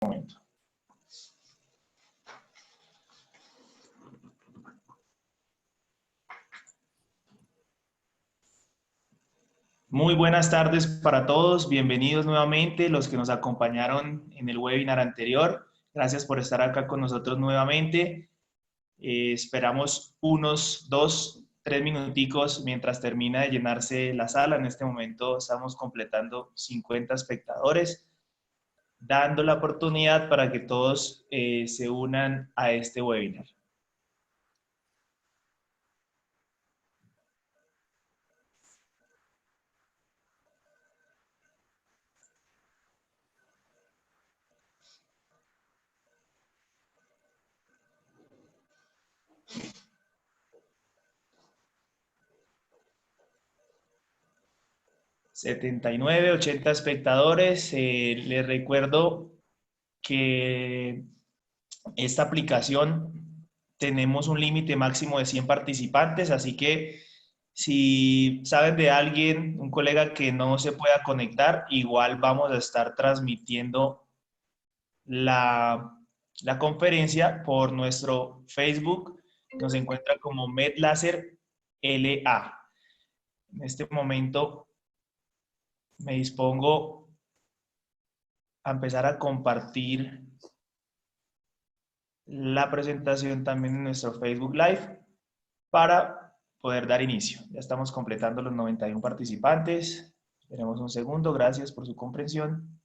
momento. Muy buenas tardes para todos, bienvenidos nuevamente los que nos acompañaron en el webinar anterior. Gracias por estar acá con nosotros nuevamente. Esperamos unos 2-3 minuticos mientras termina de llenarse la sala. En este momento estamos completando 50 espectadores, dando la oportunidad para que todos se unan a este webinar. ...79, 80 espectadores. Les recuerdo que esta aplicación tenemos un límite máximo de 100 participantes, así que si saben de alguien, un colega que no se pueda conectar, igual vamos a estar transmitiendo la conferencia por nuestro Facebook. Nos encuentra como MedLaser LA. En este momento me dispongo a empezar a compartir la presentación también en nuestro Facebook Live para poder dar inicio. Ya estamos completando los 91 participantes. Esperemos un segundo, gracias por su comprensión.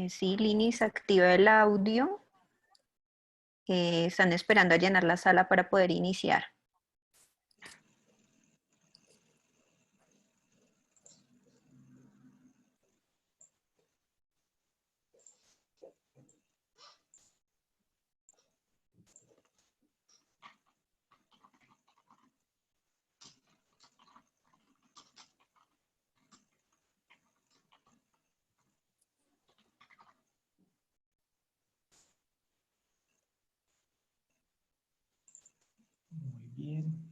Sí, Linis, activa el audio. Están esperando a llenar la sala para poder iniciar. Muy bien.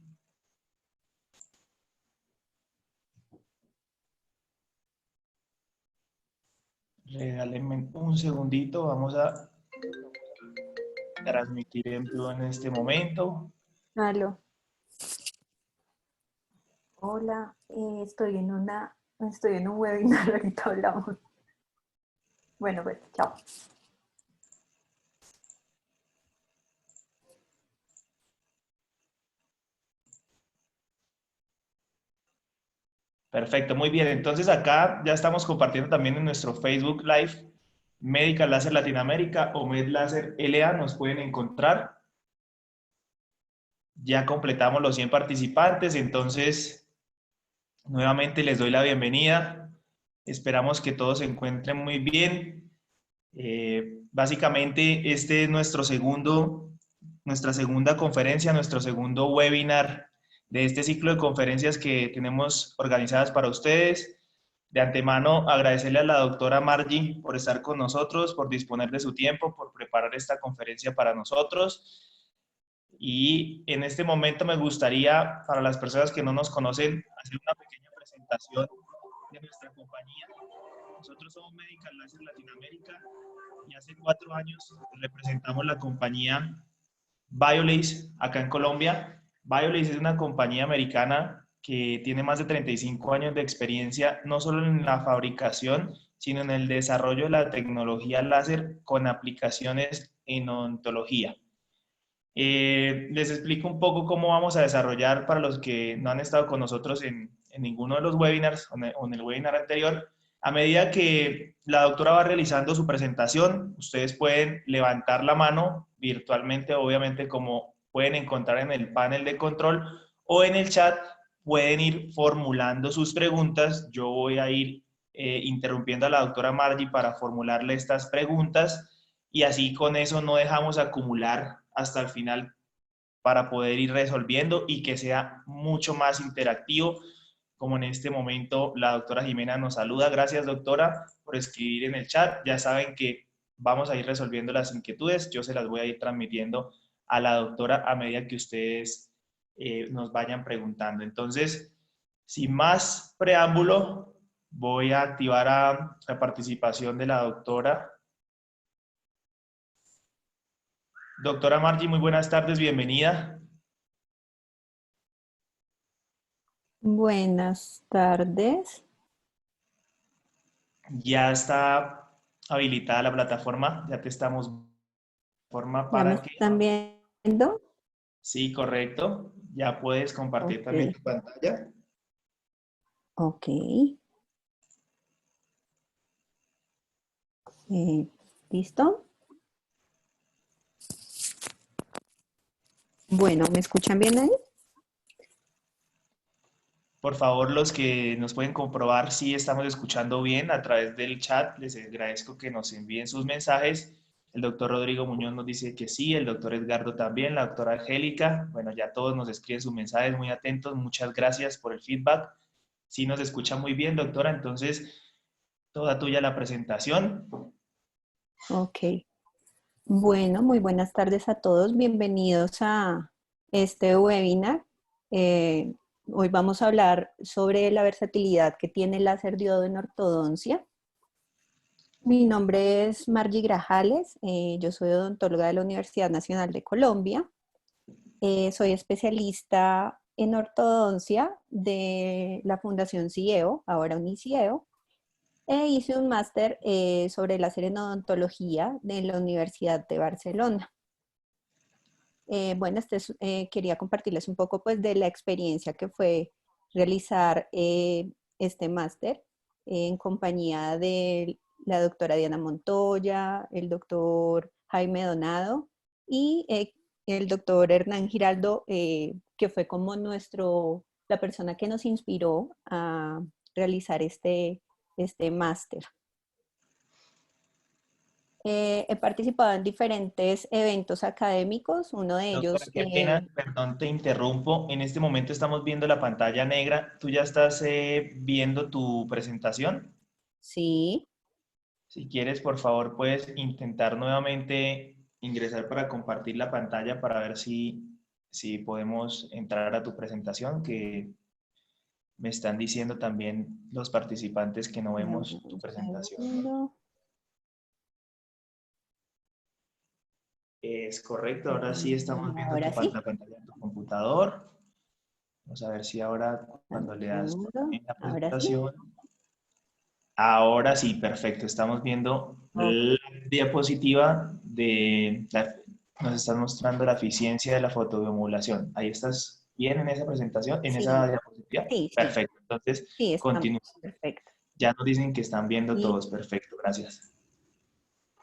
Regálenme un segundito, vamos a transmitir en vivo en este momento. Aló. Hola, estoy en un webinar, ahorita hablamos. Bueno, pues, chao. Perfecto, muy bien. Entonces acá ya estamos compartiendo también en nuestro Facebook Live Medical Laser Latinoamérica o MedLaser LA, nos pueden encontrar. Ya completamos los 100 participantes, entonces nuevamente les doy la bienvenida. Esperamos que todos se encuentren muy bien. Básicamente este es nuestra segunda conferencia, nuestro segundo webinar de este ciclo de conferencias que tenemos organizadas para ustedes. De antemano, agradecerle a la doctora Margie por estar con nosotros, por disponer de su tiempo, por preparar esta conferencia para nosotros. Y en este momento me gustaría, para las personas que no nos conocen, hacer una pequeña presentación de nuestra compañía. Nosotros somos Medical Laser Latinoamérica y hace 4 años representamos la compañía BioLace acá en Colombia. BioLace es una compañía americana que tiene más de 35 años de experiencia, no solo en la fabricación, sino en el desarrollo de la tecnología láser con aplicaciones en odontología. Les explico un poco cómo vamos a desarrollar para los que no han estado con nosotros en ninguno de los webinars o en el webinar anterior. A medida que la doctora va realizando su presentación, ustedes pueden levantar la mano virtualmente, obviamente como pueden encontrar en el panel de control, o en el chat pueden ir formulando sus preguntas. Yo voy a ir interrumpiendo a la doctora Margie para formularle estas preguntas y así con eso no dejamos acumular hasta el final para poder ir resolviendo y que sea mucho más interactivo, como en este momento la doctora Jimena nos saluda. Gracias, doctora, por escribir en el chat. Ya saben que vamos a ir resolviendo las inquietudes. Yo se las voy a ir transmitiendo a la doctora a medida que ustedes nos vayan preguntando. Entonces, sin más preámbulo, voy a activar a la participación de la doctora. Doctora Margie, muy buenas tardes, bienvenida. Buenas tardes. Ya está habilitada la plataforma, ya te estamos forma ¿Ya me para que... están viendo? Sí, correcto. Ya puedes compartir Ok, también tu pantalla. ok. ¿Listo? Bueno, ¿me escuchan bien ahí? Por favor, los que nos pueden comprobar si estamos escuchando bien a través del chat, les agradezco que nos envíen sus mensajes. El doctor Rodrigo Muñoz nos dice que sí, el doctor Edgardo también, la doctora Angélica. Bueno, ya todos nos escriben sus mensajes muy atentos. Muchas gracias por el feedback. Sí nos escucha muy bien, doctora. Entonces, toda tuya la presentación. Ok. Bueno, muy buenas tardes a todos. Bienvenidos a este webinar. Eh, Hoy vamos a hablar sobre la versatilidad que tiene el láser diodo en ortodoncia. Mi nombre es Margie Grajales. Yo soy odontóloga de la Universidad Nacional de Colombia. Soy especialista en ortodoncia de la Fundación CIEO, ahora UniCIEO, e hice un máster sobre láser en odontología de la Universidad de Barcelona. Bueno, quería compartirles un poco pues, de la experiencia que fue realizar este máster en compañía de la doctora Diana Montoya, el doctor Jaime Donado y el doctor Hernán Giraldo, que fue como la persona que nos inspiró a realizar este máster. He participado en diferentes eventos académicos, uno de Doctora, ellos, qué pena, perdón, te interrumpo. En este momento estamos viendo la pantalla negra. ¿Tú ya estás viendo tu presentación? sí, Si quieres, por favor, puedes intentar nuevamente ingresar para compartir la pantalla para ver si podemos entrar a tu presentación, que me están diciendo también los participantes que no dame vemos tu un presentación. segundo. Es correcto, ahora sí estamos viendo Ahora sí, la pantalla de tu computador. Vamos a ver si ahora dame cuando un le das segundo. en la Ahora sí, presentación. Ahora sí, perfecto. Estamos viendo ok, la diapositiva nos están mostrando la eficiencia de la fotobiomodulación. ¿Ahí estás bien en esa presentación, en esa sí, diapositiva? sí, sí, Perfecto. Entonces, sí, estamos, continúa. perfecto. Ya nos dicen que están viendo Y, todos. Perfecto, gracias.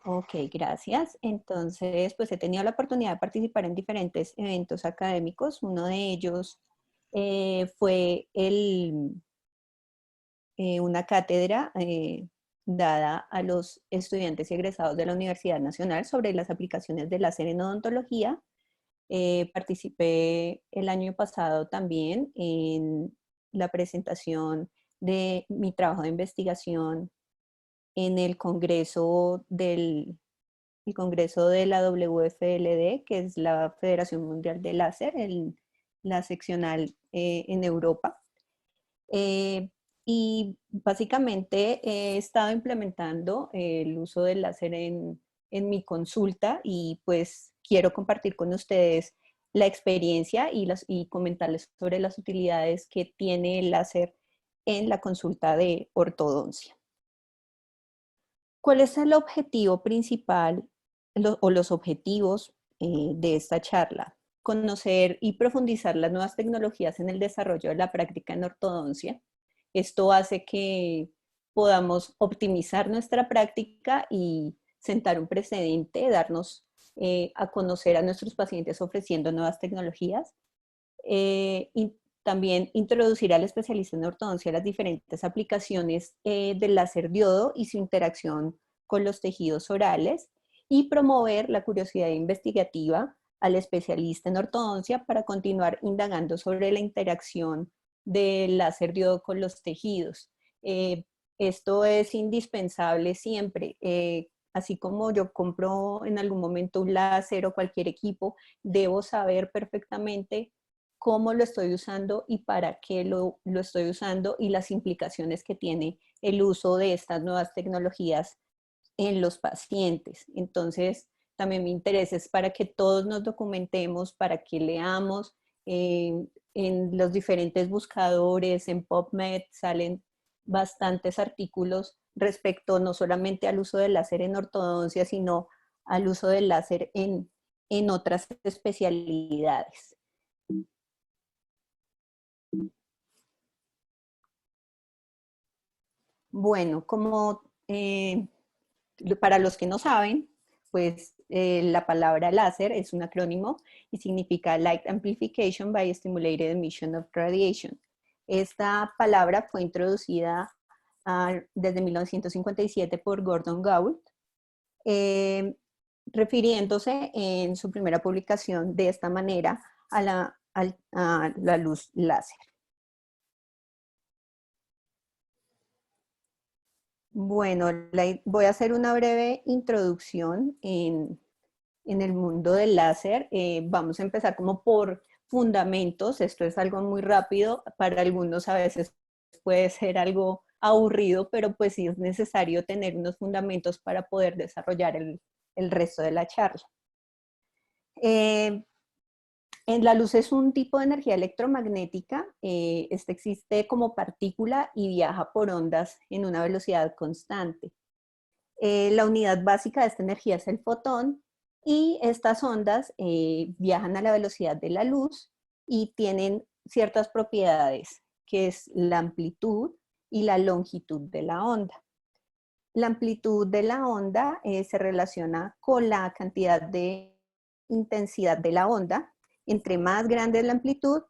ok, gracias. Entonces, pues he tenido la oportunidad de participar en diferentes eventos académicos. Uno de ellos fue una cátedra dada a los estudiantes y egresados de la Universidad Nacional sobre las aplicaciones del láser en odontología. Participé el año pasado también en la presentación de mi trabajo de investigación en el congreso de la WFLD, que es la Federación Mundial de Láser, la seccional en Europa. Eh, y básicamente he estado implementando el uso del láser en mi consulta y pues quiero compartir con ustedes la experiencia y comentarles sobre las utilidades que tiene el láser en la consulta de ortodoncia. ¿Cuál es el objetivo principal o los objetivos de esta charla? Conocer y profundizar las nuevas tecnologías en el desarrollo de la práctica en ortodoncia. Esto hace que podamos optimizar nuestra práctica y sentar un precedente, darnos a conocer a nuestros pacientes ofreciendo nuevas tecnologías. Y también introducir al especialista en ortodoncia las diferentes aplicaciones del láser diodo y su interacción con los tejidos orales y promover la curiosidad investigativa al especialista en ortodoncia para continuar indagando sobre la interacción del láser diodo con los tejidos. Esto es indispensable siempre. Así como yo compro en algún momento un láser o cualquier equipo, debo saber perfectamente cómo lo estoy usando y para qué lo estoy usando y las implicaciones que tiene el uso de estas nuevas tecnologías en los pacientes. Entonces, también mi interés es para que todos nos documentemos, para que leamos. En los diferentes buscadores, en PubMed, salen bastantes artículos respecto no solamente al uso del láser en ortodoncia, sino al uso del láser en otras especialidades. Bueno, como para los que no saben, pues la palabra láser es un acrónimo y significa Light Amplification by Stimulated Emission of Radiation. Esta palabra fue introducida desde 1957 por Gordon Gault, refiriéndose en su primera publicación de esta manera a la luz láser. Bueno, voy a hacer una breve introducción en el mundo del láser. Vamos a empezar como por fundamentos. Esto es algo muy rápido. Para algunos a veces puede ser algo aburrido, pero pues sí es necesario tener unos fundamentos para poder desarrollar el resto de la charla. La luz es un tipo de energía electromagnética. Esta existe como partícula y viaja por ondas en una velocidad constante. La unidad básica de esta energía es el fotón y estas ondas viajan a la velocidad de la luz y tienen ciertas propiedades, que es la amplitud y la longitud de la onda. La amplitud de la onda se relaciona con la cantidad de intensidad de la onda. Entre más grande es la amplitud,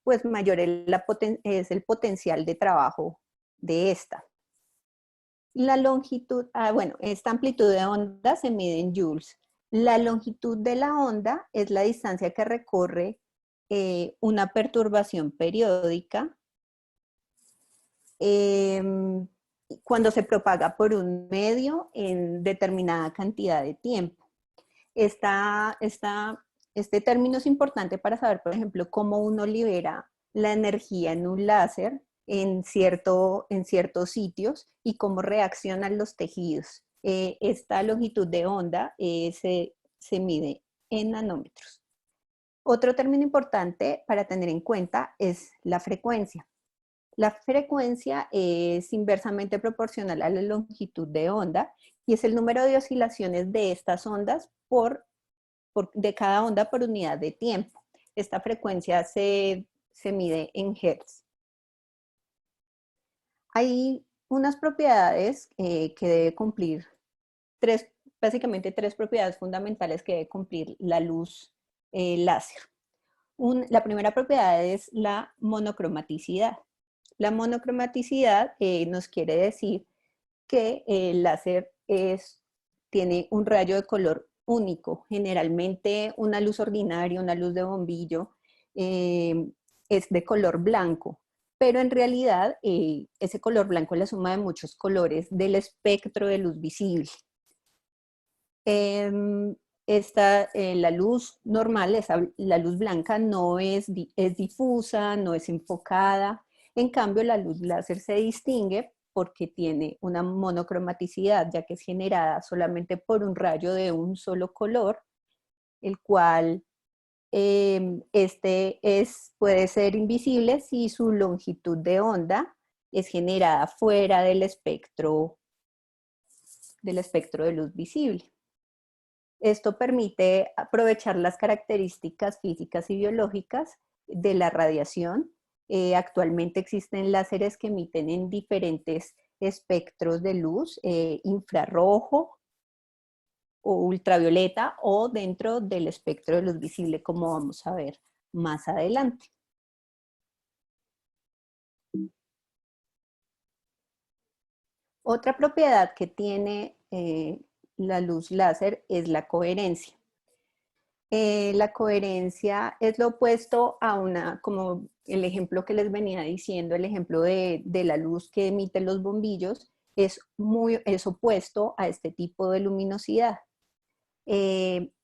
pues mayor es el potencial de trabajo de esta. La longitud, bueno, esta amplitud de onda se mide en joules. La longitud de la onda es la distancia que recorre una perturbación periódica cuando se propaga por un medio en determinada cantidad de tiempo. Este término es importante para saber, por ejemplo, cómo uno libera la energía en un láser en ciertos sitios y cómo reaccionan los tejidos. Esta longitud de onda se mide en nanómetros. Otro término importante para tener en cuenta es la frecuencia. La frecuencia es inversamente proporcional a la longitud de onda y es el número de oscilaciones de estas ondas de cada onda por unidad de tiempo. Esta frecuencia se mide en hertz. Hay unas propiedades que debe cumplir, básicamente tres propiedades fundamentales que debe cumplir la luz láser. La primera propiedad es la monocromaticidad. La monocromaticidad nos quiere decir que el láser tiene un rayo de color único. Generalmente una luz ordinaria, una luz de bombillo, es de color blanco, pero en realidad ese color blanco es la suma de muchos colores del espectro de luz visible. La luz normal, la luz blanca no es difusa, no es enfocada. En cambio, la luz láser se distingue porque tiene una monocromaticidad, ya que es generada solamente por un rayo de un solo color, el cual puede ser invisible si su longitud de onda es generada fuera del espectro de luz visible. Esto permite aprovechar las características físicas y biológicas de la radiación. Actualmente existen láseres que emiten en diferentes espectros de luz, infrarrojo o ultravioleta o dentro del espectro de luz visible, como vamos a ver más adelante. Otra propiedad que tiene la luz láser es la coherencia. La coherencia es lo opuesto a una, como el ejemplo que les venía diciendo, el ejemplo de la luz que emiten los bombillos, es opuesto a este tipo de luminosidad.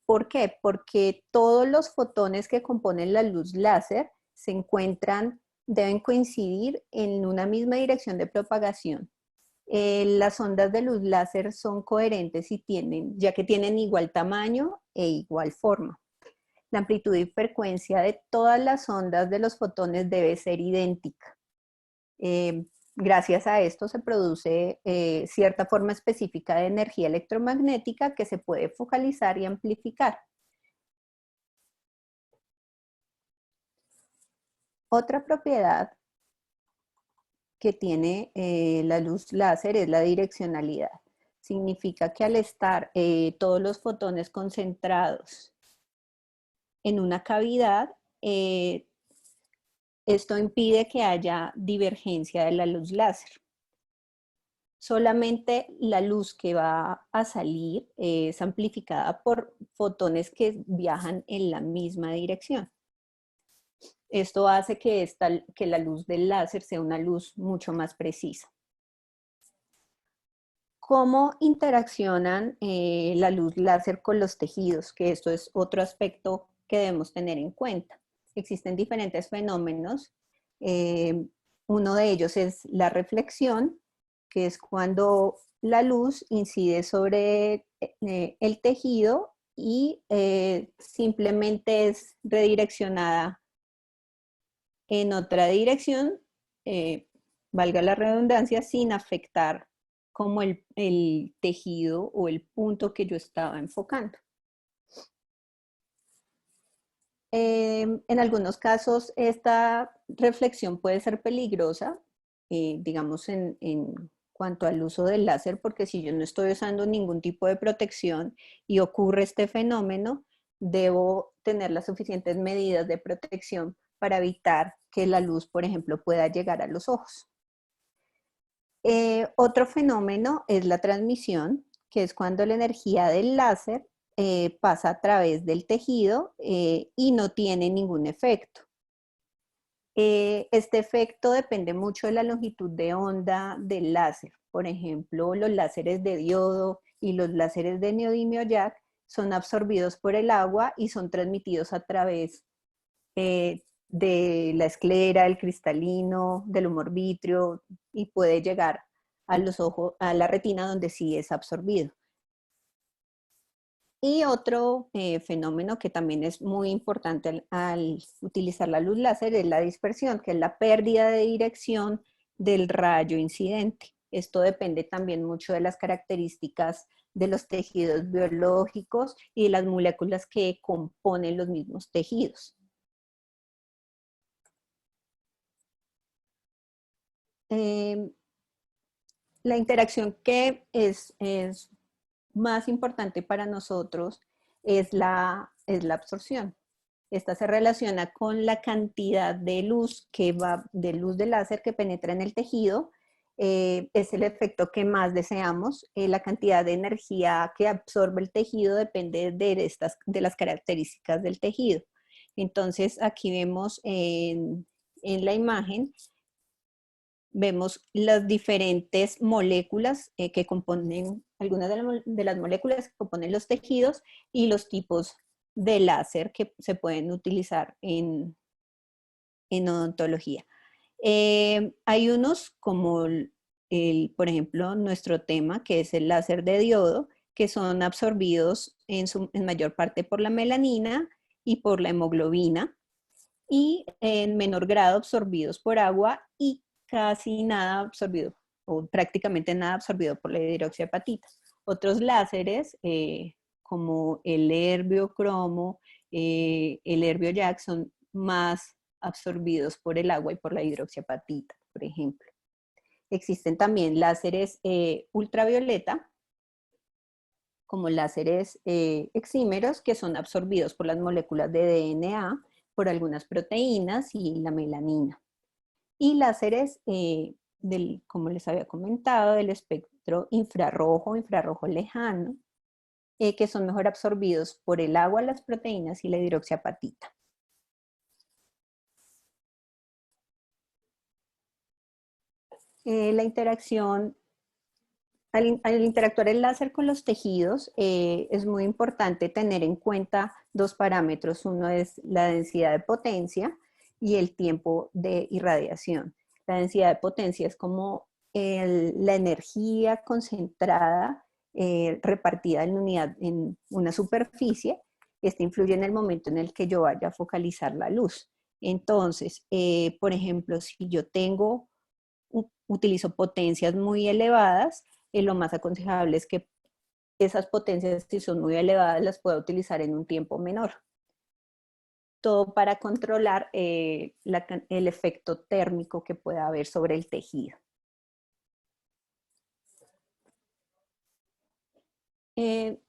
¿Por qué? Porque todos los fotones que componen la luz láser deben coincidir en una misma dirección de propagación. Las ondas de luz láser son coherentes ya que tienen igual tamaño e igual forma. La amplitud y frecuencia de todas las ondas de los fotones debe ser idéntica. Gracias a esto se produce cierta forma específica de energía electromagnética que se puede focalizar y amplificar. Otra propiedad que tiene la luz láser es la direccionalidad. Significa que al estar todos los fotones concentrados en una cavidad, esto impide que haya divergencia de la luz láser. Solamente la luz que va a salir es amplificada por fotones que viajan en la misma dirección. Esto hace que la luz del láser sea una luz mucho más precisa. ¿Cómo interaccionan la luz láser con los tejidos? Que esto es otro aspecto que debemos tener en cuenta. Existen diferentes fenómenos. Uno de ellos es la reflexión, que es cuando la luz incide sobre el tejido y simplemente es redireccionada en otra dirección, valga la redundancia, sin afectar como el tejido o el punto que yo estaba enfocando. En algunos casos esta reflexión puede ser peligrosa, digamos en cuanto al uso del láser, porque si yo no estoy usando ningún tipo de protección y ocurre este fenómeno, debo tener las suficientes medidas de protección para evitar que la luz, por ejemplo, pueda llegar a los ojos. Otro fenómeno es la transmisión, que es cuando la energía del láser pasa a través del tejido y no tiene ningún efecto. Este efecto depende mucho de la longitud de onda del láser. Por ejemplo, los láseres de diodo y los láseres de neodimio jack son absorbidos por el agua y son transmitidos a través de la esclera, el cristalino, del humor vítreo y puede llegar a los ojos, a la retina donde sí es absorbido. Y otro fenómeno que también es muy importante al utilizar la luz láser es la dispersión, que es la pérdida de dirección del rayo incidente. Esto depende también mucho de las características de los tejidos biológicos y de las moléculas que componen los mismos tejidos. La interacción que es más importante para nosotros es la absorción. Esta se relaciona con la cantidad de luz de luz de láser que penetra en el tejido. Es el efecto que más deseamos. La cantidad de energía que absorbe el tejido depende de las características del tejido. Entonces, aquí vemos en la imagen, vemos las diferentes moléculas que componen, algunas de las moléculas que componen los tejidos y los tipos de láser que se pueden utilizar en odontología. Hay unos como por ejemplo, nuestro tema, que es el láser de diodo, que son absorbidos en mayor parte por la melanina y por la hemoglobina, y en menor grado absorbidos por agua y casi nada absorbido, o prácticamente nada absorbido por la hidroxiapatita. Otros láseres, como el herbio-cromo, el herbio-jack, son más absorbidos por el agua y por la hidroxiapatita, por ejemplo. Existen también láseres ultravioleta, como láseres exímeros, que son absorbidos por las moléculas de DNA, por algunas proteínas y la melanina. Y láseres, como les había comentado, del espectro infrarrojo, infrarrojo lejano, que son mejor absorbidos por el agua, las proteínas y la hidroxiapatita. La interacción, al interactuar el láser con los tejidos, es muy importante tener en cuenta dos parámetros. Uno es la densidad de potencia y el tiempo de irradiación. La densidad de potencia es como la energía concentrada repartida en una superficie. Esta influye en el momento en el que yo vaya a focalizar la luz. Entonces, por ejemplo, si yo utilizo potencias muy elevadas, lo más aconsejable es que esas potencias, si son muy elevadas, las pueda utilizar en un tiempo menor. Todo para controlar el efecto térmico que pueda haber sobre el tejido. Hay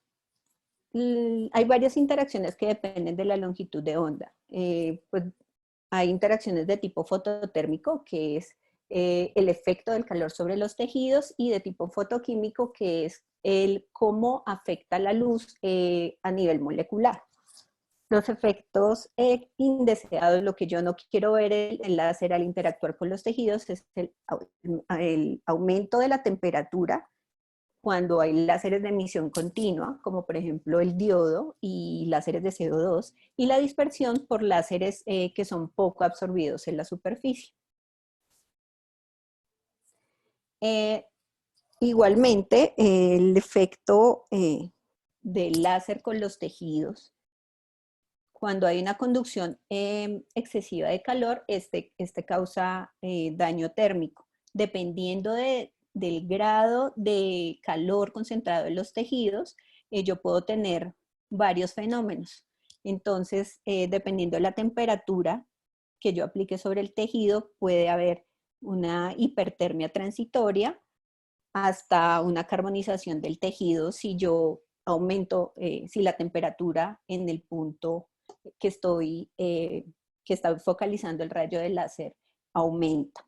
varias interacciones que dependen de la longitud de onda. Pues hay interacciones de tipo fototérmico, que es el efecto del calor sobre los tejidos, y de tipo fotoquímico, que es el cómo afecta la luz a nivel molecular. Los efectos indeseados, lo que yo no quiero ver el láser al interactuar con los tejidos, es el aumento de la temperatura cuando hay láseres de emisión continua, como por ejemplo el diodo y láseres de CO2, y la dispersión por láseres que son poco absorbidos en la superficie. Igualmente, el efecto del láser con los tejidos, cuando hay una conducción excesiva de calor, este causa daño térmico. Dependiendo del grado de calor concentrado en los tejidos, yo puedo tener varios fenómenos. Entonces, dependiendo de la temperatura que yo aplique sobre el tejido, puede haber una hipertermia transitoria hasta una carbonización del tejido si yo aumento, si la temperatura en el punto que está focalizando el rayo del láser aumenta.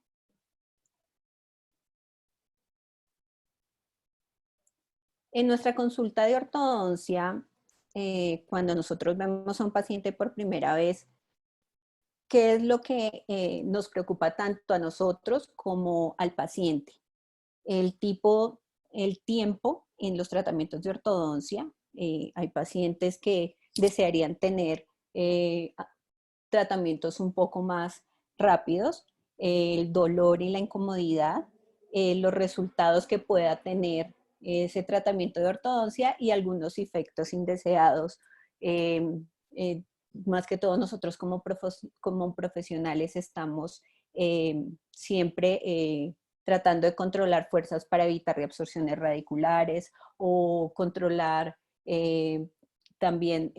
En nuestra consulta de ortodoncia, cuando nosotros vemos a un paciente por primera vez, ¿qué es lo que nos preocupa tanto a nosotros como al paciente? El tiempo en los tratamientos de ortodoncia. Hay pacientes que desearían tener tratamientos un poco más rápidos, el dolor y la incomodidad, los resultados que pueda tener ese tratamiento de ortodoncia y algunos efectos indeseados. Más que todo nosotros como profesionales estamos siempre tratando de controlar fuerzas para evitar reabsorciones radiculares o controlar también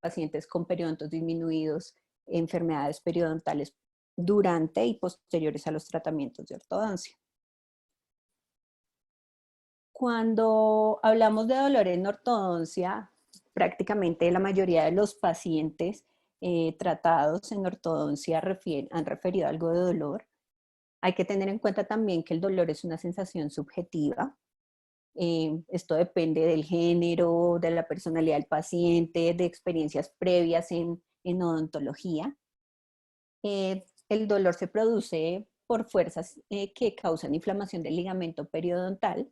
pacientes con periodontos disminuidos, enfermedades periodontales durante y posteriores a los tratamientos de ortodoncia. Cuando hablamos de dolor en ortodoncia, prácticamente la mayoría de los pacientes tratados en ortodoncia han referido algo de dolor. Hay que tener en cuenta también que el dolor es una sensación subjetiva. Esto depende del género, de la personalidad del paciente, de experiencias previas en odontología. El dolor se produce por fuerzas que causan inflamación del ligamento periodontal.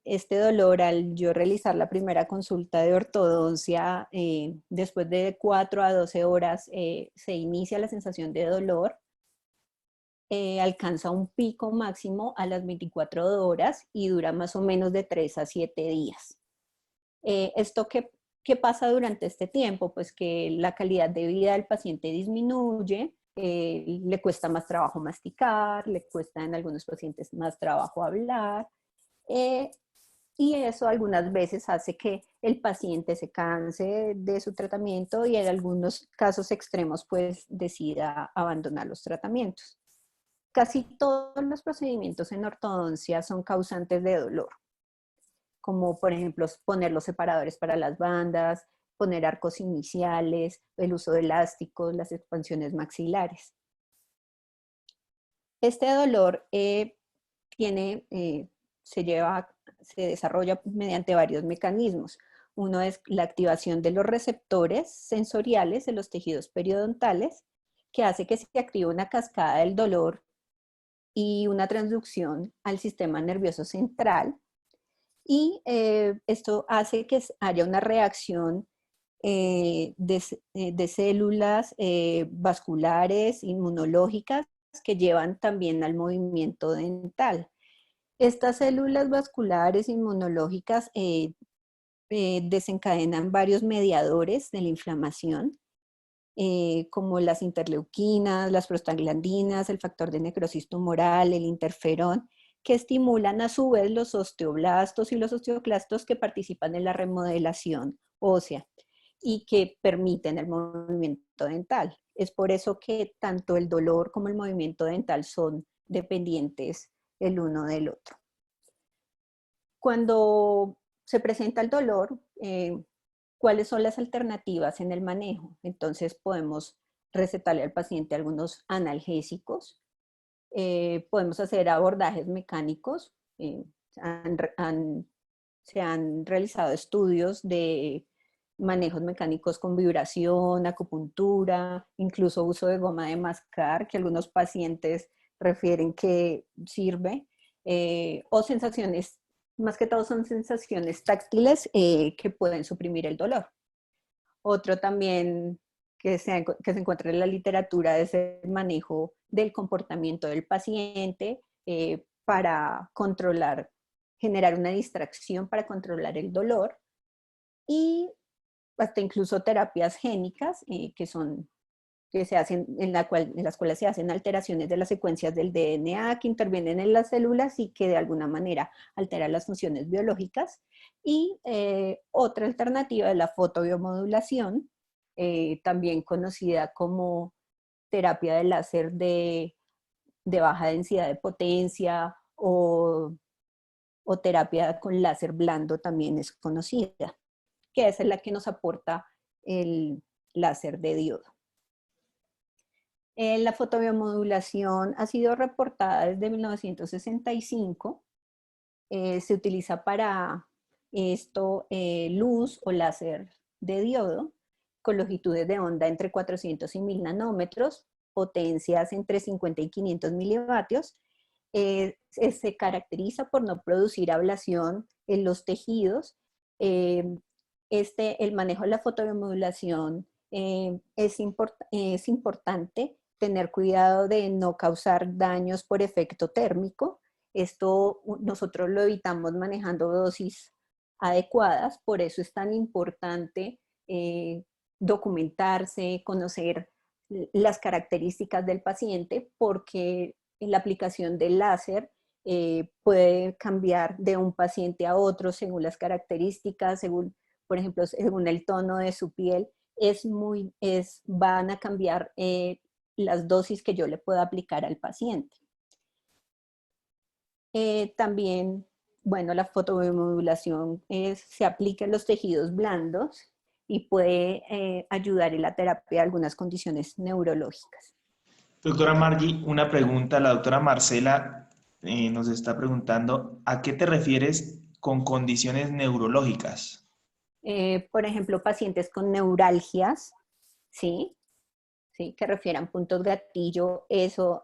Este dolor, al yo realizar la primera consulta de ortodoncia, después de 4 a 12 horas se inicia la sensación de dolor. Alcanza un pico máximo a las 24 horas y dura más o menos de 3 a 7 días. ¿Esto qué pasa durante este tiempo? Pues que la calidad de vida del paciente disminuye, le cuesta más trabajo masticar, le cuesta en algunos pacientes más trabajo hablar, y eso algunas veces hace que el paciente se canse de su tratamiento y en algunos casos extremos pues decida abandonar los tratamientos. Casi todos los procedimientos en ortodoncia son causantes de dolor, como por ejemplo poner los separadores para las bandas, poner arcos iniciales, el uso de elásticos, las expansiones maxilares. Este dolor se lleva se desarrolla mediante varios mecanismos. Uno es la activación de los receptores sensoriales de los tejidos periodontales, que hace que se active una cascada del dolor y una transducción al sistema nervioso central. Y esto hace que haya una reacción de células vasculares, inmunológicas, que llevan también al movimiento dental. Estas células vasculares inmunológicas desencadenan varios mediadores de la inflamación, como las interleuquinas, las prostaglandinas, el factor de necrosis tumoral, el interferón, que estimulan a su vez los osteoblastos y los osteoclastos que participan en la remodelación ósea y que permiten el movimiento dental. Es por eso que tanto el dolor como el movimiento dental son dependientes el uno del otro. Cuando se presenta el dolor, ¿cuáles son las alternativas en el manejo? Entonces podemos recetarle al paciente algunos analgésicos, podemos hacer abordajes mecánicos, se han realizado estudios de manejos mecánicos con vibración, acupuntura, incluso uso de goma de mascar, que algunos pacientes refieren que sirve, o sensaciones, más que todo son sensaciones táctiles que pueden suprimir el dolor. Otro también que se encuentra en la literatura es el manejo del comportamiento del paciente para controlar, generar una distracción para controlar el dolor, y hasta incluso terapias génicas que se hacen, en las cuales se hacen alteraciones de las secuencias del DNA que intervienen en las células y que de alguna manera alteran las funciones biológicas. Y otra alternativa es la fotobiomodulación, también conocida como terapia de láser de baja densidad de potencia, o terapia con láser blando también es conocida, que esa es la que nos aporta el láser de diodo. La fotobiomodulación ha sido reportada desde 1965. Se utiliza para esto luz o láser de diodo con longitudes de onda entre 400 y 1000 nanómetros, potencias entre 50 y 500 milivatios. Se caracteriza por no producir ablación en los tejidos. El manejo de la fotobiomodulación es importante tener cuidado de no causar daños por efecto térmico. Esto nosotros lo evitamos manejando dosis adecuadas, por eso es tan importante documentarse, conocer las características del paciente, porque la aplicación del láser puede cambiar de un paciente a otro según las características, según, por ejemplo, según el tono de su piel. Van a cambiar las dosis que yo le puedo aplicar al paciente. También, bueno, la fotobiomodulación se aplica en los tejidos blandos y puede ayudar en la terapia de algunas condiciones neurológicas. Doctora Margie, una pregunta. La doctora Marcela nos está preguntando, ¿a qué te refieres con condiciones neurológicas? Por ejemplo, pacientes con neuralgias, ¿sí? ¿Sí? Que refieran puntos gatillo,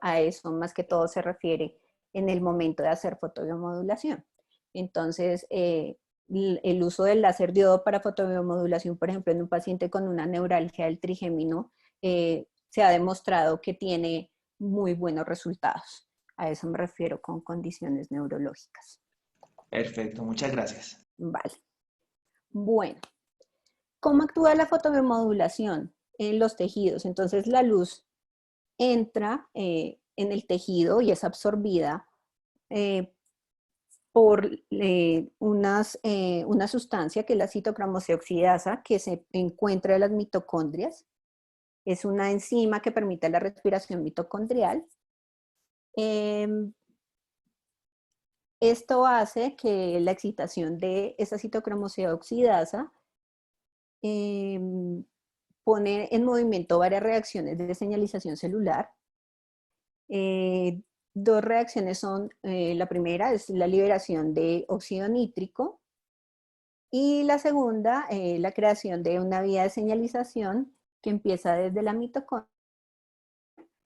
a eso más que todo se refiere en el momento de hacer fotobiomodulación. Entonces, el uso del láser diodo para fotobiomodulación, por ejemplo, en un paciente con una neuralgia del trigémino, se ha demostrado que tiene muy buenos resultados. A eso me refiero con condiciones neurológicas. Perfecto, muchas gracias. Vale. Bueno, ¿cómo actúa la fotobiomodulación en los tejidos? Entonces la luz entra en el tejido y es absorbida por una sustancia que es la citocromosioxidasa, que se encuentra en las mitocondrias. Es una enzima que permite la respiración mitocondrial. Esto hace que la excitación de esa citocromosioxidasa pone en movimiento varias reacciones de señalización celular. dos reacciones son, la primera es la liberación de óxido nítrico y la segunda, la creación de una vía de señalización que empieza desde la mitocondria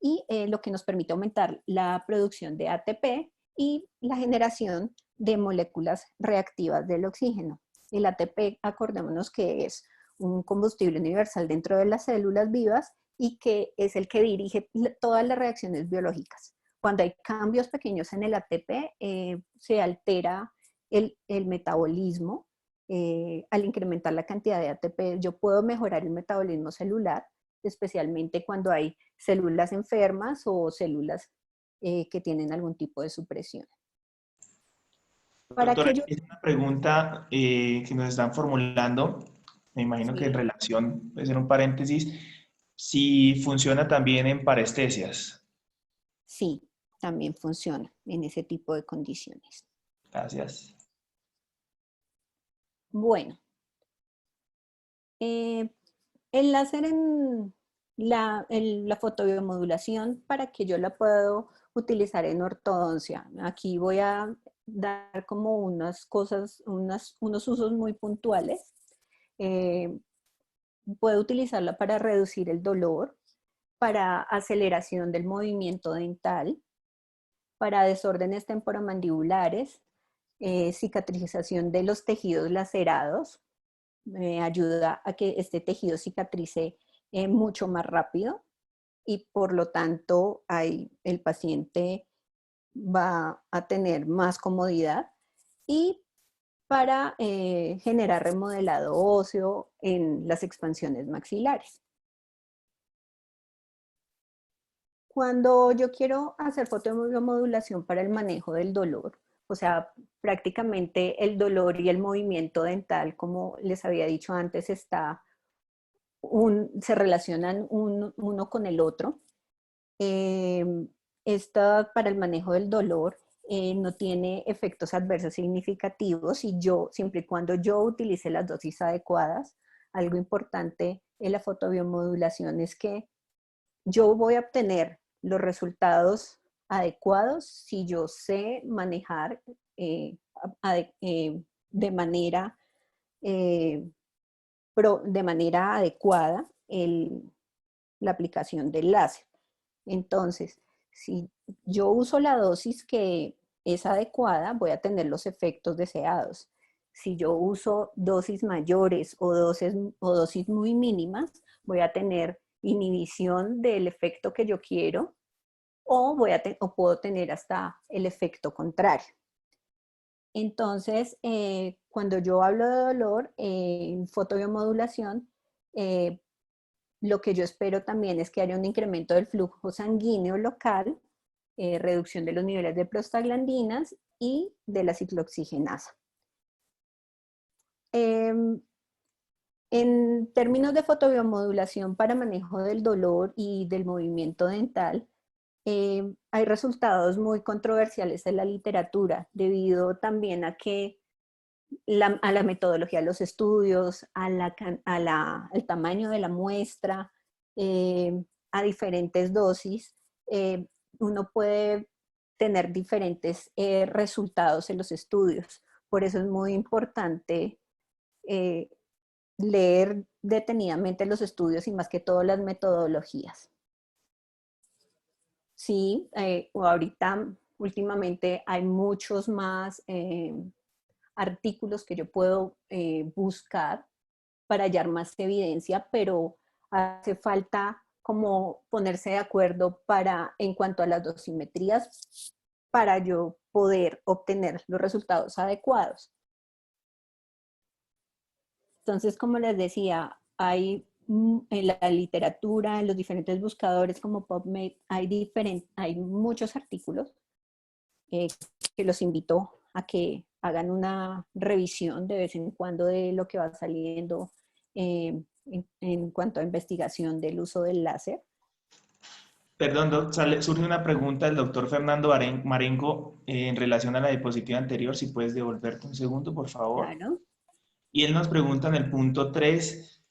y lo que nos permite aumentar la producción de ATP y la generación de moléculas reactivas del oxígeno. El ATP, acordémonos que es un combustible universal dentro de las células vivas y que es el que dirige todas las reacciones biológicas. Cuando hay cambios pequeños en el ATP, se altera el metabolismo. Al incrementar la cantidad de ATP, yo puedo mejorar el metabolismo celular, especialmente cuando hay células enfermas o células que tienen algún tipo de supresión. Para Doctora, que yo... es una pregunta que nos están formulando, me imagino que en Sí, relación, puede ser un paréntesis, si funciona también en parestesias. sí, también funciona en ese tipo de condiciones. Gracias. Bueno, eh, el láser en la fotobiomodulación, para que yo la puedo utilizar en ortodoncia. Aquí voy a dar como unas cosas, unos usos muy puntuales. Eh, Puedo utilizarla para reducir el dolor, para aceleración del movimiento dental, para desórdenes temporomandibulares, cicatrización de los tejidos lacerados, ayuda a que este tejido cicatrice mucho más rápido y por lo tanto el paciente va a tener más comodidad y para generar remodelado óseo en las expansiones maxilares. Cuando yo quiero hacer fotobiomodulación para el manejo del dolor, o sea, prácticamente el dolor y el movimiento dental, como les había dicho antes, se relacionan uno con el otro. Eh, Esta para el manejo del dolor no tiene efectos adversos significativos y siempre y cuando yo utilice las dosis adecuadas. Algo importante en la fotobiomodulación es que yo voy a obtener los resultados adecuados si yo sé manejar de manera, eh, de manera adecuada la aplicación del láser. Entonces, si yo uso la dosis que es adecuada, voy a tener los efectos deseados. Si yo uso dosis mayores o dosis muy mínimas, voy a tener inhibición del efecto que yo quiero o puedo tener hasta el efecto contrario. Entonces, cuando yo hablo de dolor en fotobiomodulación, lo que yo espero también es que haya un incremento del flujo sanguíneo local, reducción de los niveles de prostaglandinas y de la ciclooxigenasa. En términos de fotobiomodulación para manejo del dolor y del movimiento dental, hay resultados muy controversiales en la literatura, debido también a que a la metodología de los estudios, al tamaño de la muestra, a diferentes dosis, uno puede tener diferentes resultados en los estudios. Por eso es muy importante leer detenidamente los estudios y más que todo las metodologías. Sí, ahorita últimamente hay muchos más artículos que yo puedo buscar para hallar más evidencia, pero hace falta como ponerse de acuerdo en cuanto a las dosimetrías para yo poder obtener los resultados adecuados. Entonces, como les decía, hay en la literatura, en los diferentes buscadores como PubMed, hay muchos artículos que los invito a que hagan una revisión de vez en cuando de lo que va saliendo en cuanto a investigación del uso del láser. Perdón, surge una pregunta del doctor Fernando Marengo en relación a la diapositiva anterior, si puedes devolverte un segundo, por favor. Claro. Y él nos pregunta en el punto 3,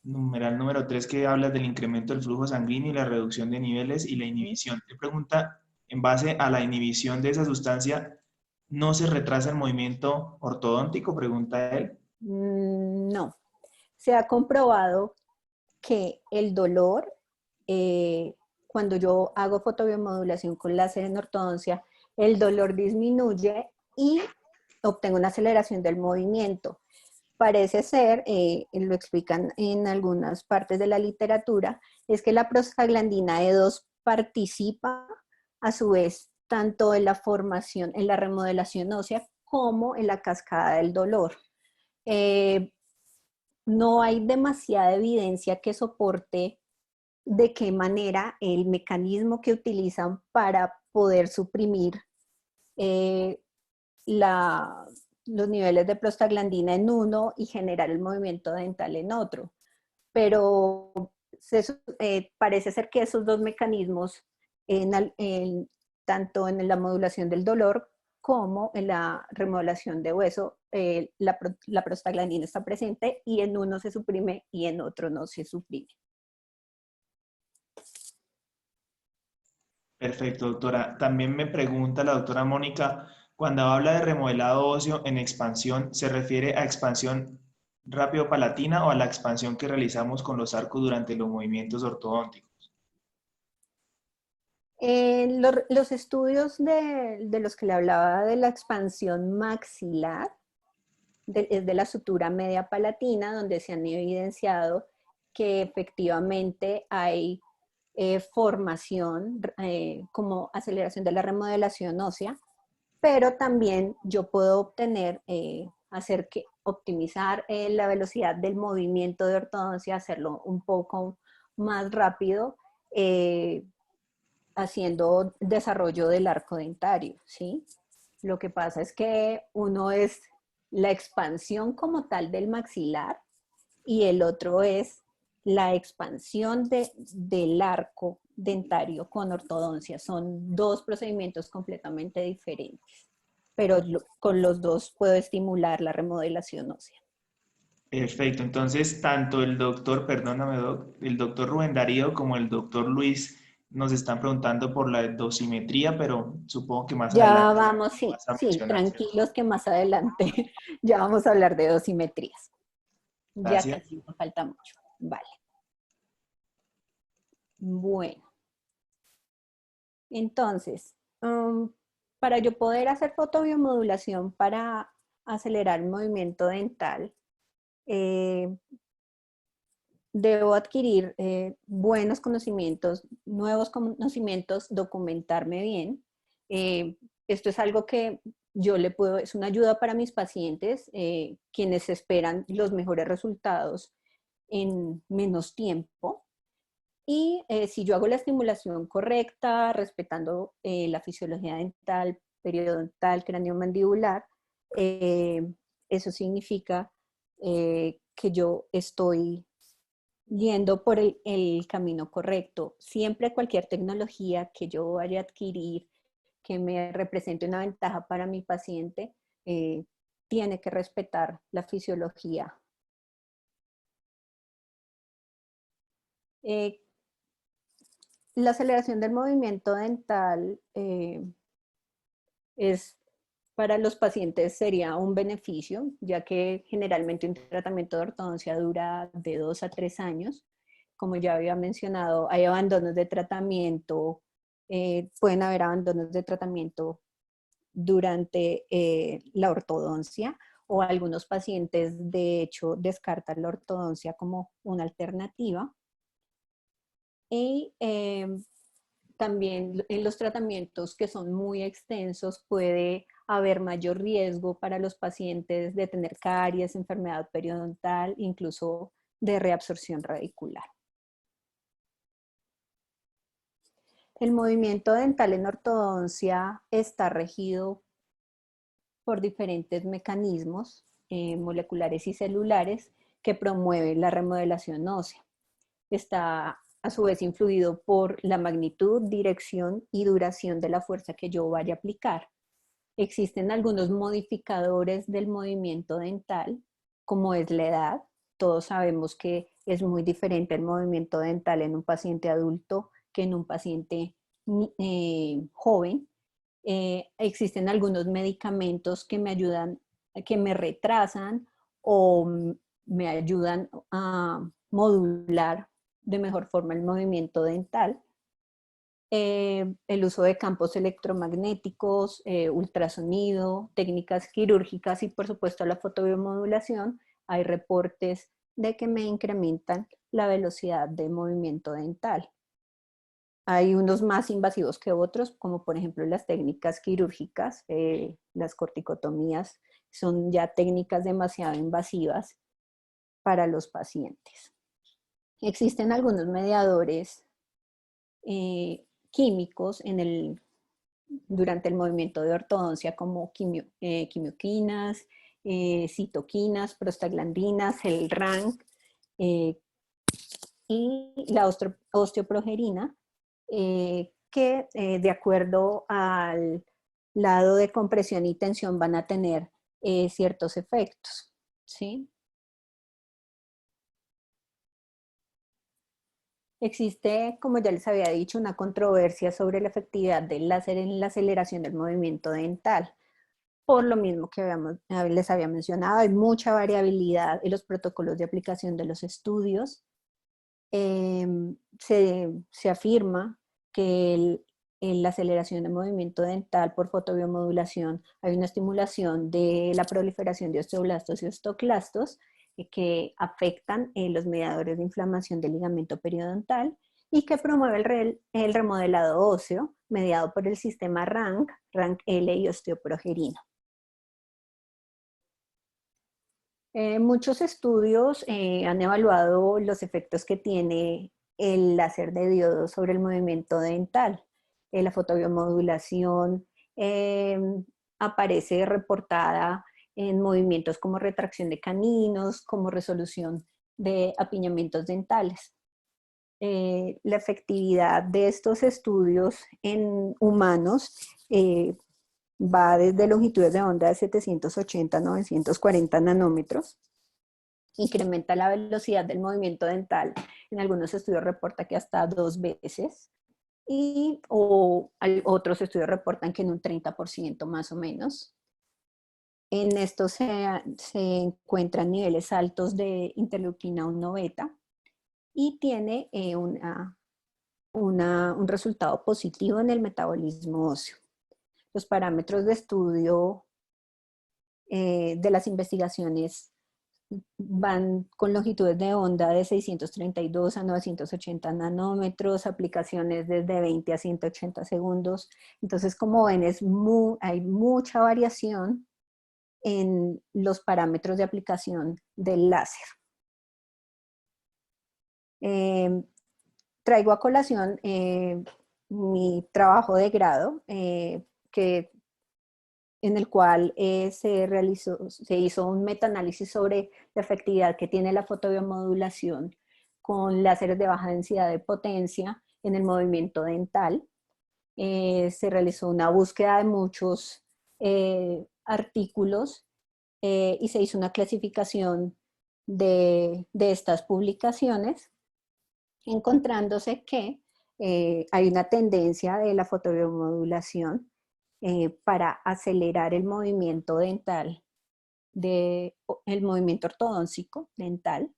numeral número 3 que habla del incremento del flujo sanguíneo y la reducción de niveles y la inhibición. Te pregunta, en base a la inhibición de esa sustancia, ¿no se retrasa el movimiento ortodóntico? Pregunta él. No, se ha comprobado que el dolor, cuando yo hago fotobiomodulación con láser en ortodoncia, el dolor disminuye y obtengo una aceleración del movimiento. Parece ser, lo explican en algunas partes de la literatura, es que la prostaglandina E2 participa a su vez tanto en la formación, en la remodelación ósea, como en la cascada del dolor. Eh, no hay demasiada evidencia que soporte de qué manera el mecanismo que utilizan para poder suprimir eh, la, los niveles de prostaglandina en uno y generar el movimiento dental en otro. Pero parece ser que esos dos mecanismos, tanto en la modulación del dolor como en la remodelación de hueso, la prostaglandina está presente y en uno se suprime y en otro no se suprime. Perfecto, doctora. También me pregunta la doctora Mónica, cuando habla de remodelado óseo en expansión, ¿se refiere a expansión rápido-palatina o a la expansión que realizamos con los arcos durante los movimientos ortodónticos? Los estudios de los que le hablaba de la expansión maxilar, es de la sutura media palatina, donde se han evidenciado que efectivamente hay formación como aceleración de la remodelación ósea, pero también yo puedo obtener, optimizar la velocidad del movimiento de ortodoncia, hacerlo un poco más rápido, haciendo desarrollo del arco dentario, ¿sí? Lo que pasa es que uno es la expansión como tal del maxilar y el otro es la expansión del arco dentario con ortodoncia. Son dos procedimientos completamente diferentes, pero con los dos puedo estimular la remodelación ósea. Perfecto. Entonces, tanto el doctor, perdóname, el doctor Rubén Darío como el doctor Luis nos están preguntando por la dosimetría, pero supongo que más Ya adelante vamos, lo sí, vas a sí, mencionar, ¿cierto? tranquilos que más adelante ya vamos a hablar de dosimetrías. Ya Gracias. casi no falta mucho. Vale. Bueno, entonces, para yo poder hacer fotobiomodulación para acelerar el movimiento dental, eh, debo adquirir buenos conocimientos, nuevos conocimientos, documentarme bien. Esto es algo que yo le puedo, es una ayuda para mis pacientes, quienes esperan los mejores resultados en menos tiempo. Y si yo hago la estimulación correcta, respetando la fisiología dental, periodontal, craneomandibular, eso significa que yo estoy yendo por el camino correcto. Siempre cualquier tecnología que yo vaya a adquirir que me represente una ventaja para mi paciente, tiene que respetar la fisiología. Eh, la aceleración del movimiento dental es para los pacientes sería un beneficio, ya que generalmente un tratamiento de ortodoncia dura de 2 a 3 años. Como ya había mencionado, hay abandonos de tratamiento, pueden haber abandonos de tratamiento durante la ortodoncia o algunos pacientes de hecho descartan la ortodoncia como una alternativa. Y también en los tratamientos que son muy extensos puede haber mayor riesgo para los pacientes de tener caries, enfermedad periodontal, incluso de reabsorción radicular. El movimiento dental en ortodoncia está regido por diferentes mecanismos moleculares y celulares que promueven la remodelación ósea. Está a su vez influido por la magnitud, dirección y duración de la fuerza que yo vaya a aplicar. Existen algunos modificadores del movimiento dental, como es la edad. Todos sabemos que es muy diferente el movimiento dental en un paciente adulto que en un paciente joven. Existen algunos medicamentos que me ayudan, que me retrasan o me ayudan a modular de mejor forma el movimiento dental. El uso de campos electromagnéticos, ultrasonido, técnicas quirúrgicas y por supuesto la fotobiomodulación. Hay reportes de que me incrementan la velocidad de movimiento dental. Hay unos más invasivos que otros, como por ejemplo las técnicas quirúrgicas, las corticotomías, son ya técnicas demasiado invasivas para los pacientes. Existen algunos mediadores químicos durante el movimiento de ortodoncia, como quimioquinas, citoquinas, prostaglandinas, el RANK y la osteoprogerina, que de acuerdo al lado de compresión y tensión van a tener ciertos efectos, ¿sí? Existe, como ya les había dicho, una controversia sobre la efectividad del láser en la aceleración del movimiento dental. Por lo mismo que les había mencionado, hay mucha variabilidad en los protocolos de aplicación de los estudios. Se afirma que en la aceleración de movimiento dental por fotobiomodulación hay una estimulación de la proliferación de osteoblastos y osteoclastos que afectan los mediadores de inflamación del ligamento periodontal y que promueve el remodelado óseo mediado por el sistema RANK, RANK-L y osteoprogerina. Muchos estudios han evaluado los efectos que tiene el láser de diodo sobre el movimiento dental. La fotobiomodulación aparece reportada en movimientos como retracción de caninos, como resolución de apiñamientos dentales. La efectividad de estos estudios en humanos va desde longitudes de onda de 780 a 940 nanómetros. Incrementa la velocidad del movimiento dental. En algunos estudios reporta que hasta 2 veces. Otros estudios reportan que en un 30% más o menos. En esto se encuentran niveles altos de interleuquina 1 beta y tiene un resultado positivo en el metabolismo óseo. Los parámetros de estudio de las investigaciones van con longitudes de onda de 632 a 980 nanómetros, aplicaciones desde 20 a 180 segundos. Entonces, como ven, hay mucha variación en los parámetros de aplicación del láser. Traigo a colación mi trabajo de grado, en el cual se hizo un metaanálisis sobre la efectividad que tiene la fotobiomodulación con láseres de baja densidad de potencia en el movimiento dental. Se realizó una búsqueda de muchos artículos y se hizo una clasificación de estas publicaciones, encontrándose que hay una tendencia de la fotobiomodulación para acelerar el movimiento dental, el movimiento ortodóntico dental,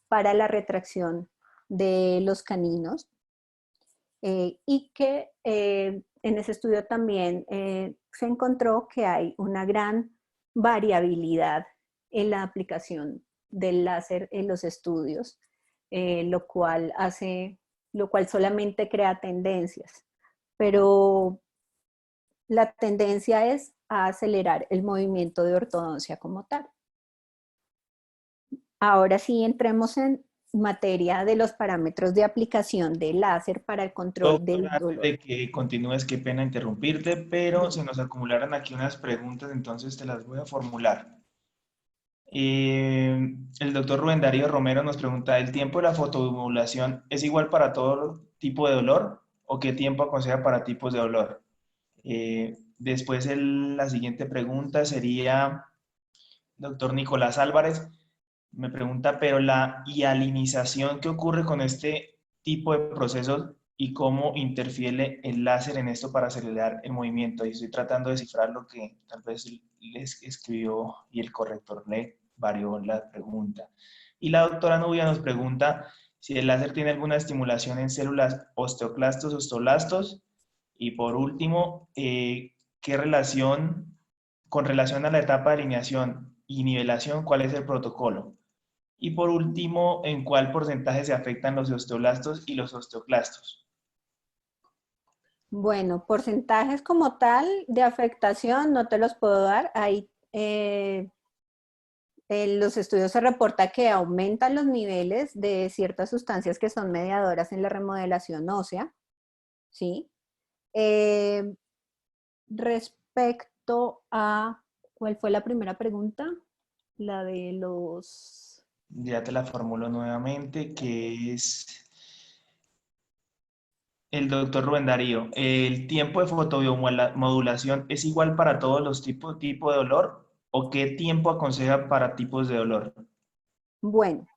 para la retracción de los caninos, y que en ese estudio también se encontró que hay una gran variabilidad en la aplicación del láser en los estudios, lo cual solamente crea tendencias, pero la tendencia es a acelerar el movimiento de ortodoncia como tal. Ahora sí, entremos en materia de los parámetros de aplicación del láser para el control del dolor. De que continúes, qué pena interrumpirte, pero se nos acumularon aquí unas preguntas, entonces te las voy a formular. El doctor Rubén Darío Romero nos pregunta, ¿el tiempo de la fotobiomodulación es igual para todo tipo de dolor o qué tiempo aconseja para tipos de dolor? Después la siguiente pregunta sería, doctor Nicolás Álvarez, Me pregunta, pero la hialinización, ¿qué ocurre con este tipo de procesos y cómo interfiere el láser en esto para acelerar el movimiento? Y estoy tratando de descifrar lo que tal vez les escribió y el corrector le varió la pregunta. Y la doctora Nubia nos pregunta si el láser tiene alguna estimulación en células osteoclastos, osteoblastos. Y por último, ¿qué relación, con relación a la etapa de alineación y nivelación, cuál es el protocolo? Y por último, ¿en cuál porcentaje se afectan los osteoblastos y los osteoclastos? Bueno, porcentajes como tal de afectación no te los puedo dar. Ahí en los estudios se reporta que aumentan los niveles de ciertas sustancias que son mediadoras en la remodelación ósea, ¿sí? Eh, respecto a, ¿cuál fue la primera pregunta? La de los... Ya te la formulo nuevamente, que es el doctor Rubén Darío. ¿El tiempo de fotobiomodulación es igual para todos los tipo de dolor? ¿O qué tiempo aconseja para tipos de dolor? Bueno,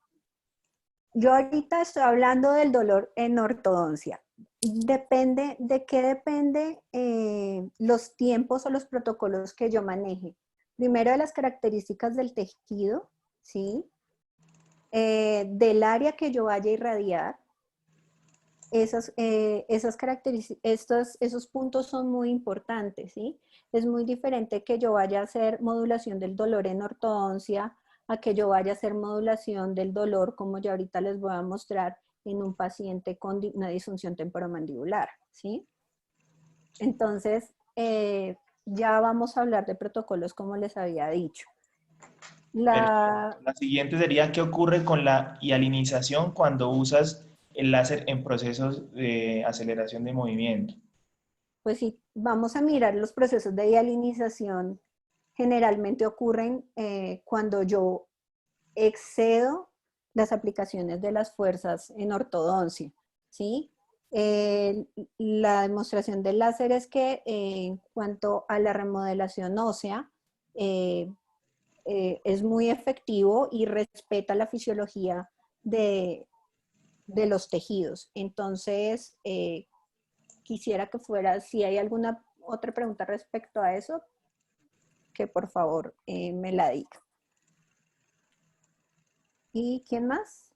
yo ahorita estoy hablando del dolor en ortodoncia. Depende, ¿de qué depende los tiempos o los protocolos que yo maneje? Primero de las características del tejido, ¿sí? Del área que yo vaya a irradiar. Esas características, esos puntos son muy importantes, ¿sí? Es muy diferente que yo vaya a hacer modulación del dolor en ortodoncia a que yo vaya a hacer modulación del dolor, como ya ahorita les voy a mostrar, en un paciente con una disfunción temporomandibular, ¿sí? Entonces, ya vamos a hablar de protocolos como les había dicho. Perfecto. La, La siguiente sería, ¿qué ocurre con la hialinización cuando usas el láser en procesos de aceleración de movimiento? pues si vamos a mirar los procesos de hialinización, generalmente ocurren cuando yo excedo las aplicaciones de las fuerzas en ortodoncia, ¿sí? La demostración del láser es que en cuanto a la remodelación ósea, eh, es muy efectivo y respeta la fisiología de los tejidos. Entonces, quisiera que fuera, si hay alguna otra pregunta respecto a eso, que por favor me la diga. ¿Y quién más?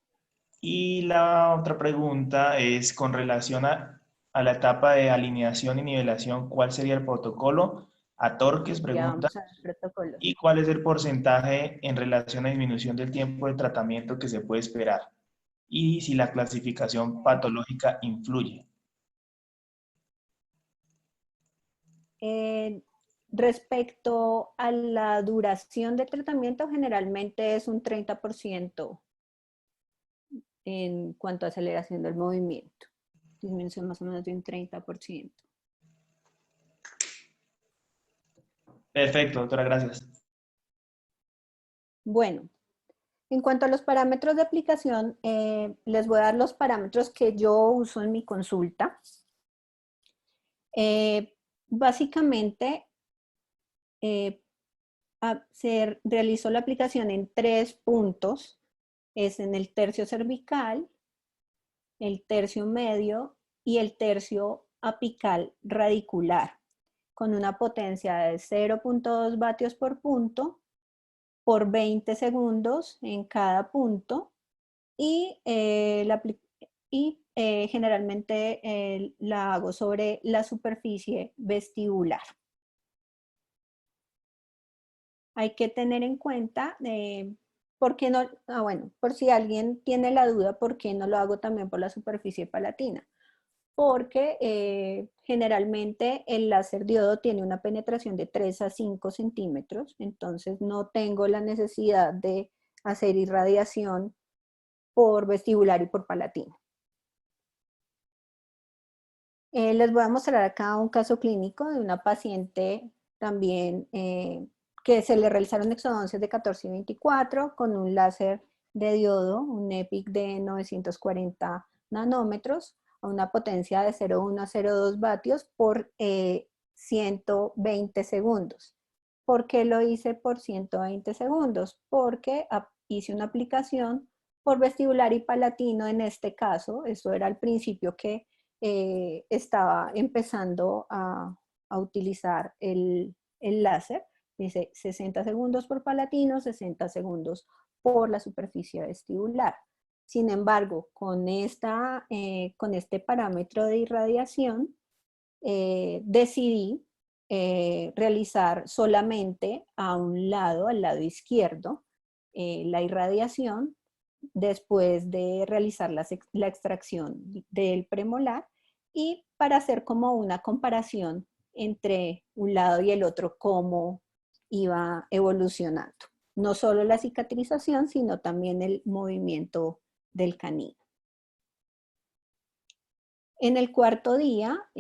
Y la otra pregunta es con relación a la etapa de alineación y nivelación, ¿cuál sería el protocolo? A Torques Ya pregunta, vamos a ver protocolos. ¿y cuál es el porcentaje en relación a disminución del tiempo de tratamiento que se puede esperar? Y si la clasificación patológica influye. Eh, respecto a la duración de tratamiento, generalmente es un 30% en cuanto a aceleración del movimiento. Disminución más o menos de un 30%. Perfecto, doctora, gracias. Bueno, en cuanto a los parámetros de aplicación, les voy a dar los parámetros que yo uso en mi consulta. Básicamente, se realizó la aplicación en 3 puntos. Es en el tercio cervical, el tercio medio y el tercio apical radicular, con una potencia de 0.2 vatios por punto por 20 segundos en cada punto y, generalmente la hago sobre la superficie vestibular. Hay que tener en cuenta, ¿por qué no? Bueno, por si alguien tiene la duda, ¿por qué no lo hago también por la superficie palatina? Porque generalmente el láser diodo tiene una penetración de 3 a 5 centímetros, entonces no tengo la necesidad de hacer irradiación por vestibular y por palatina. Les voy a mostrar acá un caso clínico de una paciente también que se le realizaron exodoncias de 14 y 24 con un láser de diodo, un EPIC de 940 nanómetros, a una potencia de 0,1 a 0,2 vatios por 120 segundos. ¿Por qué lo hice por 120 segundos? Porque hice una aplicación por vestibular y palatino en este caso. Eso era al principio que estaba empezando a utilizar el láser. Dice 60 segundos por palatino, 60 segundos por la superficie vestibular. Sin embargo, con este parámetro de irradiación, decidí realizar solamente a un lado, al lado izquierdo, la irradiación después de realizar la extracción del premolar y para hacer como una comparación entre un lado y el otro, cómo iba evolucionando. No solo la cicatrización, sino también el movimiento del canino. En el cuarto día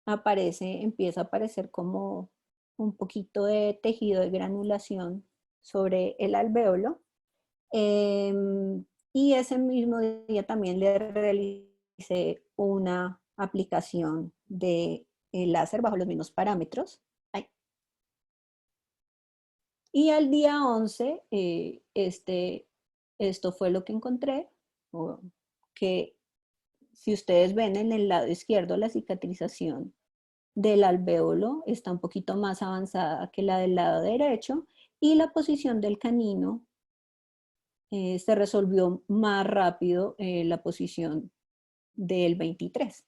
empieza a aparecer como un poquito de tejido de granulación sobre el alvéolo. Y ese mismo día también le realicé una aplicación de láser bajo los mismos parámetros. Ay. Y al día 11, esto fue lo que encontré, que si ustedes ven en el lado izquierdo la cicatrización del alvéolo está un poquito más avanzada que la del lado derecho y la posición del canino se resolvió más rápido la posición del 23.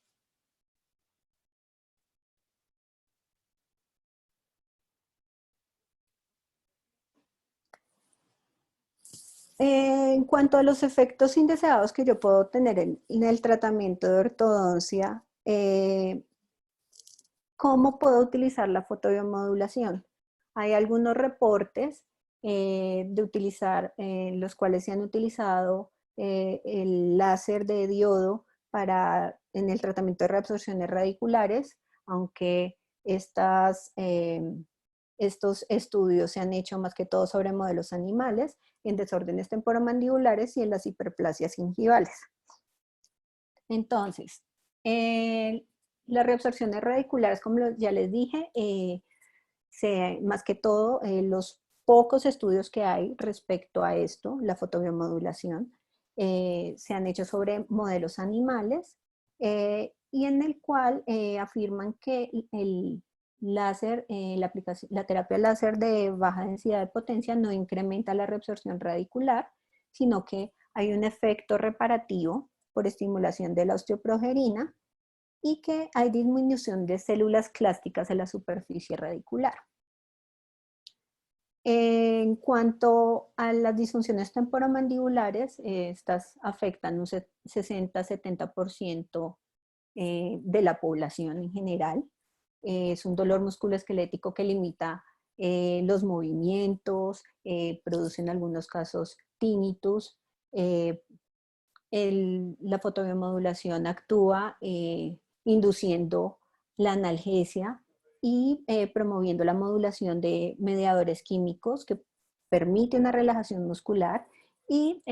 En cuanto a los efectos indeseados que yo puedo tener en el tratamiento de ortodoncia, ¿cómo puedo utilizar la fotobiomodulación? Hay algunos reportes de utilizar, los cuales se han utilizado el láser de diodo en el tratamiento de reabsorciones radiculares, aunque estos estudios se han hecho más que todo sobre modelos animales, en desórdenes temporomandibulares y en las hiperplasias gingivales. Entonces, las reabsorciones radiculares, como ya les dije, más que todo los pocos estudios que hay respecto a esto, la fotobiomodulación, se han hecho sobre modelos animales y en el cual afirman que el láser, la terapia láser de baja densidad de potencia no incrementa la reabsorción radicular, sino que hay un efecto reparativo por estimulación de la osteoprogerina y que hay disminución de células clásticas en la superficie radicular. En cuanto a las disfunciones temporomandibulares, estas afectan un 60-70% de la población en general. Es un dolor musculoesquelético que limita los movimientos, produce en algunos casos tinnitus. La fotobiomodulación actúa induciendo la analgesia y promoviendo la modulación de mediadores químicos que permite una relajación muscular y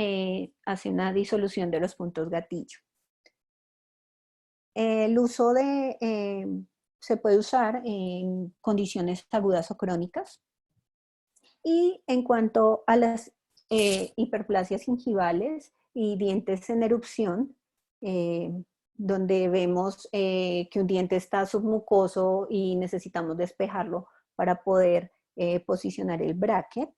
hace una disolución de los puntos gatillo. El uso se puede usar en condiciones agudas o crónicas. Y en cuanto a las hiperplasias gingivales y dientes en erupción, donde vemos que un diente está submucoso y necesitamos despejarlo para poder posicionar el bracket,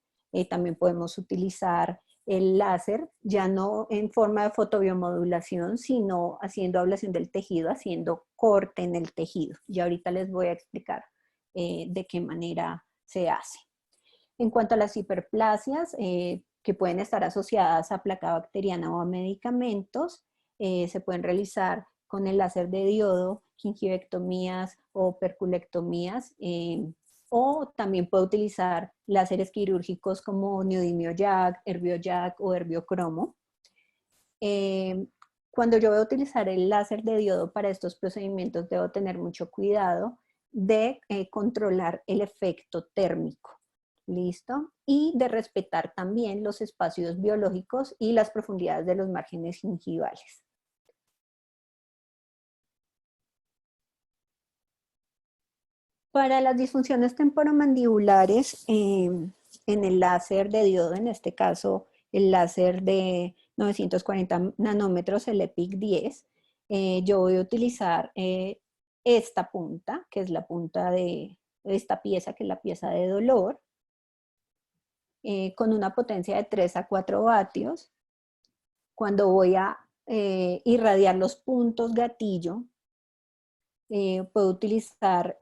también podemos utilizar el láser, ya no en forma de fotobiomodulación, sino haciendo ablación del tejido, haciendo corte en el tejido. Y ahorita les voy a explicar de qué manera se hace. En cuanto a las hiperplasias, que pueden estar asociadas a placa bacteriana o a medicamentos, se pueden realizar con el láser de diodo, gingivectomías o perculectomías, o también puede utilizar láseres quirúrgicos como neodimio Jack, Herbio Jack o herbiocromo. Cuando yo voy a utilizar el láser de diodo para estos procedimientos, debo tener mucho cuidado de controlar el efecto térmico. ¿Listo? Y de respetar también los espacios biológicos y las profundidades de los márgenes gingivales. Para las disfunciones temporomandibulares, en el láser de diodo, en este caso el láser de 940 nanómetros, el EPIC 10, yo voy a utilizar esta punta, que es la punta de esta pieza, que es la pieza de dolor, con una potencia de 3 a 4 vatios. Cuando voy a irradiar los puntos gatillo, puedo utilizar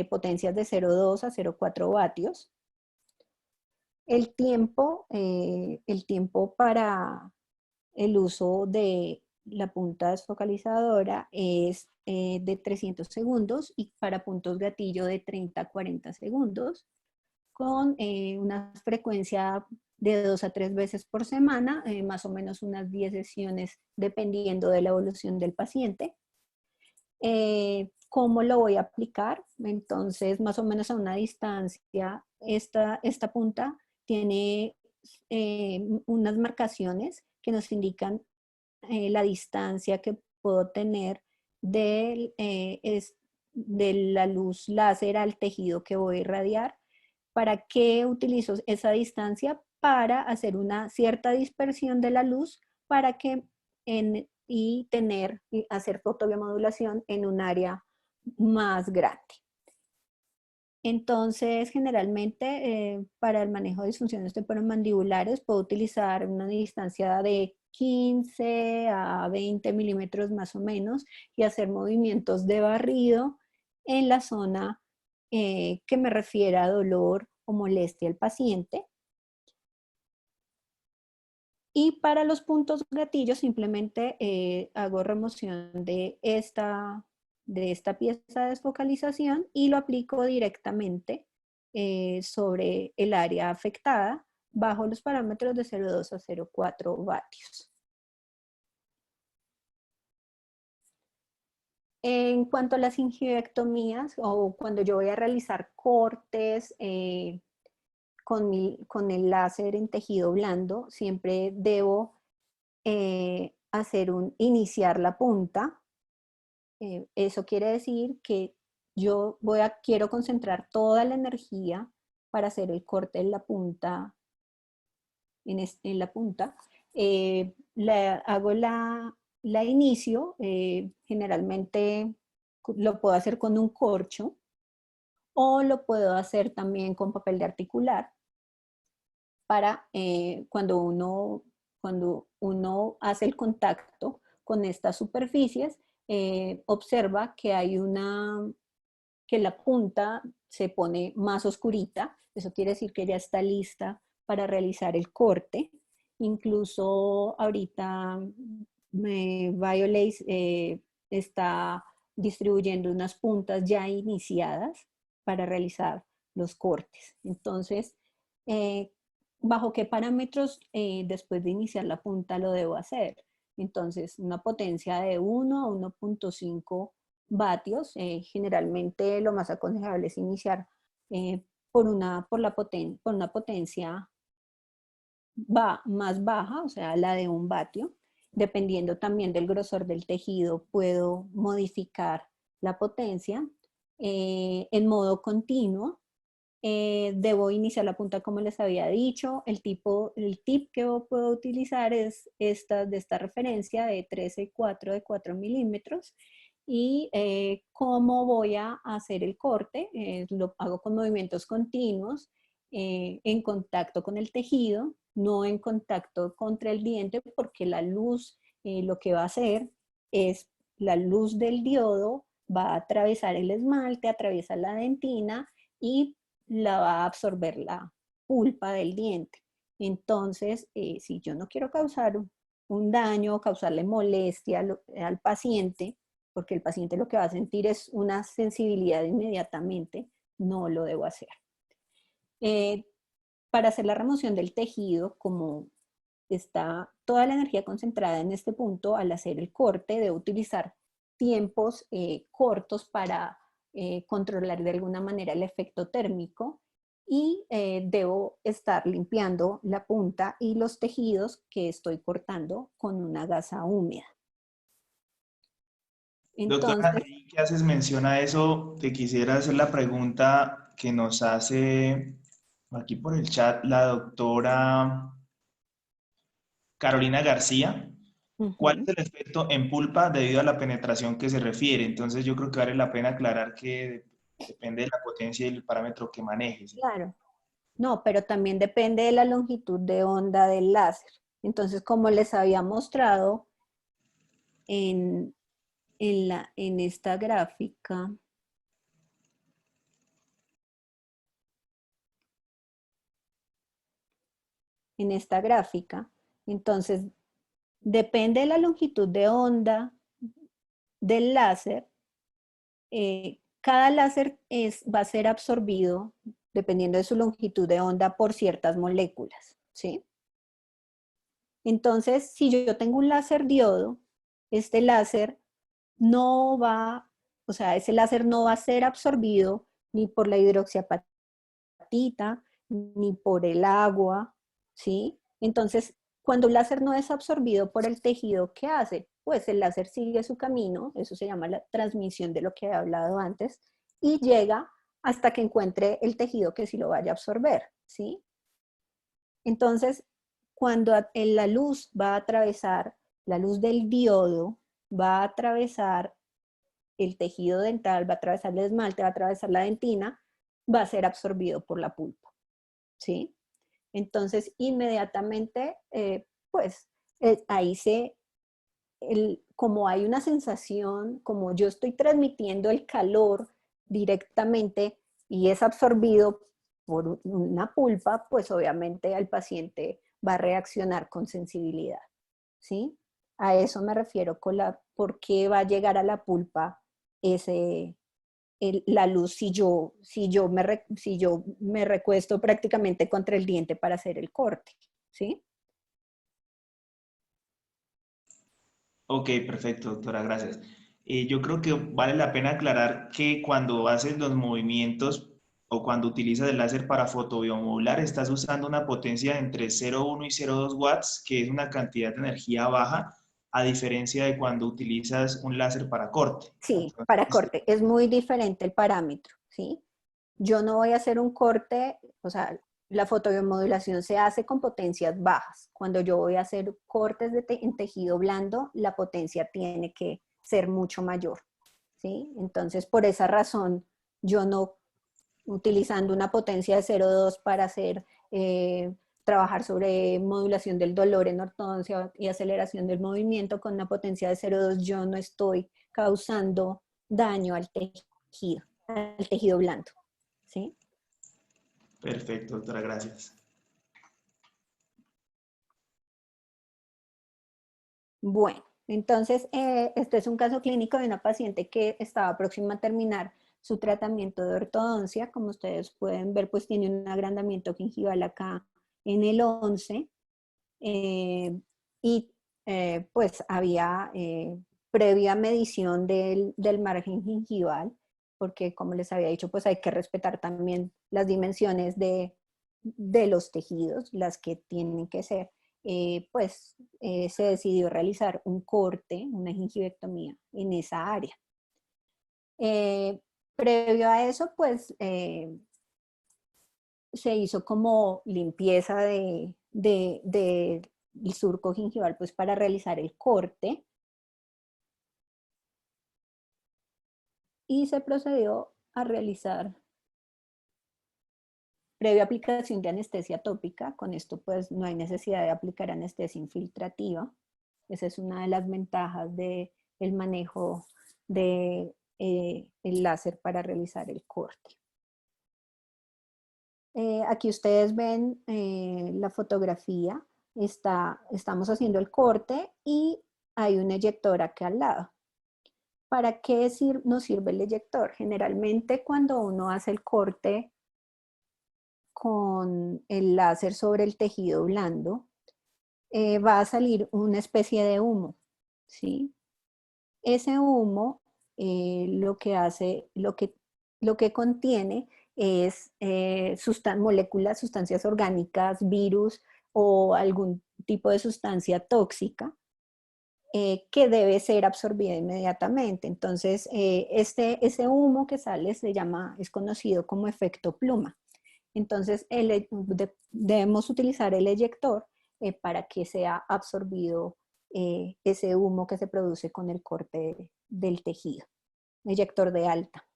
potencias de 0,2 a 0,4 vatios. El tiempo para el uso de la punta desfocalizadora es de 300 segundos y para puntos gatillo de 30 a 40 segundos, con una frecuencia de 2 a 3 veces por semana, más o menos unas 10 sesiones dependiendo de la evolución del paciente. ¿Cómo lo voy a aplicar? Entonces, más o menos a una distancia, esta punta tiene unas marcaciones que nos indican la distancia que puedo tener de la luz láser al tejido que voy a irradiar. ¿Para qué utilizo esa distancia? Para hacer una cierta dispersión de la luz para que y hacer fotobiomodulación en un área más grande. Entonces, generalmente, para el manejo de disfunciones temporomandibulares puedo utilizar una distancia de 15 a 20 milímetros más o menos y hacer movimientos de barrido en la zona que me refiera a dolor o molestia al paciente. Y para los puntos gatillos simplemente hago remoción de esta pieza de desfocalización y lo aplico directamente sobre el área afectada bajo los parámetros de 0,2 a 0,4 vatios. En cuanto a las gingivectomías o cuando yo voy a realizar cortes con el láser en tejido blando, siempre debo iniciar la punta. Eso quiere decir que yo quiero concentrar toda la energía para hacer el corte en la punta. En la punta. Hago la inicio, generalmente lo puedo hacer con un corcho o lo puedo hacer también con papel de articular para cuando uno hace el contacto con estas superficies, observa que que la punta se pone más oscurita. Eso quiere decir que ya está lista para realizar el corte. Incluso ahorita BioLace está distribuyendo unas puntas ya iniciadas para realizar los cortes. Entonces, ¿bajo qué parámetros después de iniciar la punta lo debo hacer? Entonces, una potencia de 1 a 1,5 vatios. Generalmente lo más aconsejable es iniciar por una potencia más baja, o sea, la de 1 vatio. Dependiendo también del grosor del tejido, puedo modificar la potencia. En modo continuo, debo iniciar la punta como les había dicho. El tip que puedo utilizar es de esta referencia de 13,4 de 4 milímetros. Y cómo voy a hacer el corte, lo hago con movimientos continuos, en contacto con el tejido, no en contacto contra el diente, porque la luz lo que va a hacer es la luz del diodo va a atravesar el esmalte, atraviesa la dentina y la va a absorber la pulpa del diente. Entonces, si yo no quiero causar un daño o causarle molestia al paciente, porque el paciente lo que va a sentir es una sensibilidad inmediatamente, no lo debo hacer. Para hacer la remoción del tejido, como está toda la energía concentrada en este punto, al hacer el corte debo utilizar tiempos cortos para controlar de alguna manera el efecto térmico y debo estar limpiando la punta y los tejidos que estoy cortando con una gasa húmeda. Doctora, ahí que haces mención a eso, te quisiera hacer la pregunta que nos hace Aquí por el chat, la doctora Carolina García. ¿Cuál Ujú. es el efecto en pulpa debido a la penetración que se refiere? Entonces yo creo que vale la pena aclarar que depende de la potencia y el parámetro que manejes. Claro. No, pero también depende de la longitud de onda del láser. Entonces, como les había mostrado en, en esta gráfica, entonces depende de la longitud de onda del láser. Cada láser va a ser absorbido, dependiendo de su longitud de onda, por ciertas moléculas, ¿sí? Entonces, si yo tengo un láser diodo, este láser no va, o sea, ese láser no va a ser absorbido ni por la hidroxiapatita, ni por el agua, ¿sí? Entonces, cuando el láser no es absorbido por el tejido, ¿qué hace? Pues el láser sigue su camino, eso se llama la transmisión de lo que he hablado antes, y llega hasta que encuentre el tejido que sí lo vaya a absorber, ¿sí? Entonces, cuando la luz va a atravesar, la luz del diodo va a atravesar el tejido dental, va a atravesar el esmalte, va a atravesar la dentina, va a ser absorbido por la pulpa, ¿sí? Entonces, inmediatamente, pues, ahí como hay una sensación, como yo estoy transmitiendo el calor directamente y es absorbido por una pulpa, pues obviamente al paciente va a reaccionar con sensibilidad, ¿sí? A eso me refiero con por qué va a llegar a la pulpa la luz si yo me recuesto prácticamente contra el diente para hacer el corte, ¿sí? Ok, perfecto, doctora, gracias. Yo creo que vale la pena aclarar que cuando haces los movimientos o cuando utilizas el láser para fotobiomodular, estás usando una potencia entre 0,1 y 0,2 watts, que es una cantidad de energía baja, a diferencia de cuando utilizas un láser para corte. Sí, para Entonces, corte. Es muy diferente el parámetro, ¿sí? Yo no voy a hacer un corte, o sea, la fotobiomodulación se hace con potencias bajas. Cuando yo voy a hacer cortes en tejido blando, la potencia tiene que ser mucho mayor, ¿sí? Entonces, por esa razón, yo no utilizando una potencia de 0,2 para hacer, trabajar sobre modulación del dolor en ortodoncia y aceleración del movimiento, con una potencia de 0,2 yo no estoy causando daño al tejido blando, ¿sí? perfecto, doctora, gracias. Bueno, entonces este es un caso clínico de una paciente que estaba próxima a terminar su tratamiento de ortodoncia. Como ustedes pueden ver, pues tiene un agrandamiento gingival acá en el 11, y pues había previa medición del margen gingival, porque como les había dicho, pues hay que respetar también las dimensiones de los tejidos, las que tienen que ser. Se decidió realizar un corte, una gingivectomía en esa área. Eh, Previo a eso, pues se hizo como limpieza del surco gingival, pues para realizar el corte, y se procedió a realizar previa aplicación de anestesia tópica. Con esto pues no hay necesidad de aplicar anestesia infiltrativa. Esa es una de las ventajas del manejo de el láser para realizar el corte. Aquí ustedes ven la fotografía, estamos haciendo el corte y hay un eyector acá al lado. ¿Para qué nos sirve el eyector? Generalmente cuando uno hace el corte con el láser sobre el tejido blando, va a salir una especie de humo, ¿sí? Ese humo lo que hace, lo que contiene es moléculas, sustancias orgánicas, virus o algún tipo de sustancia tóxica que debe ser absorbida inmediatamente. Entonces, ese humo que sale es conocido como efecto pluma. Entonces, debemos utilizar el eyector para que sea absorbido ese humo que se produce con el corte del tejido. Eyector de alta.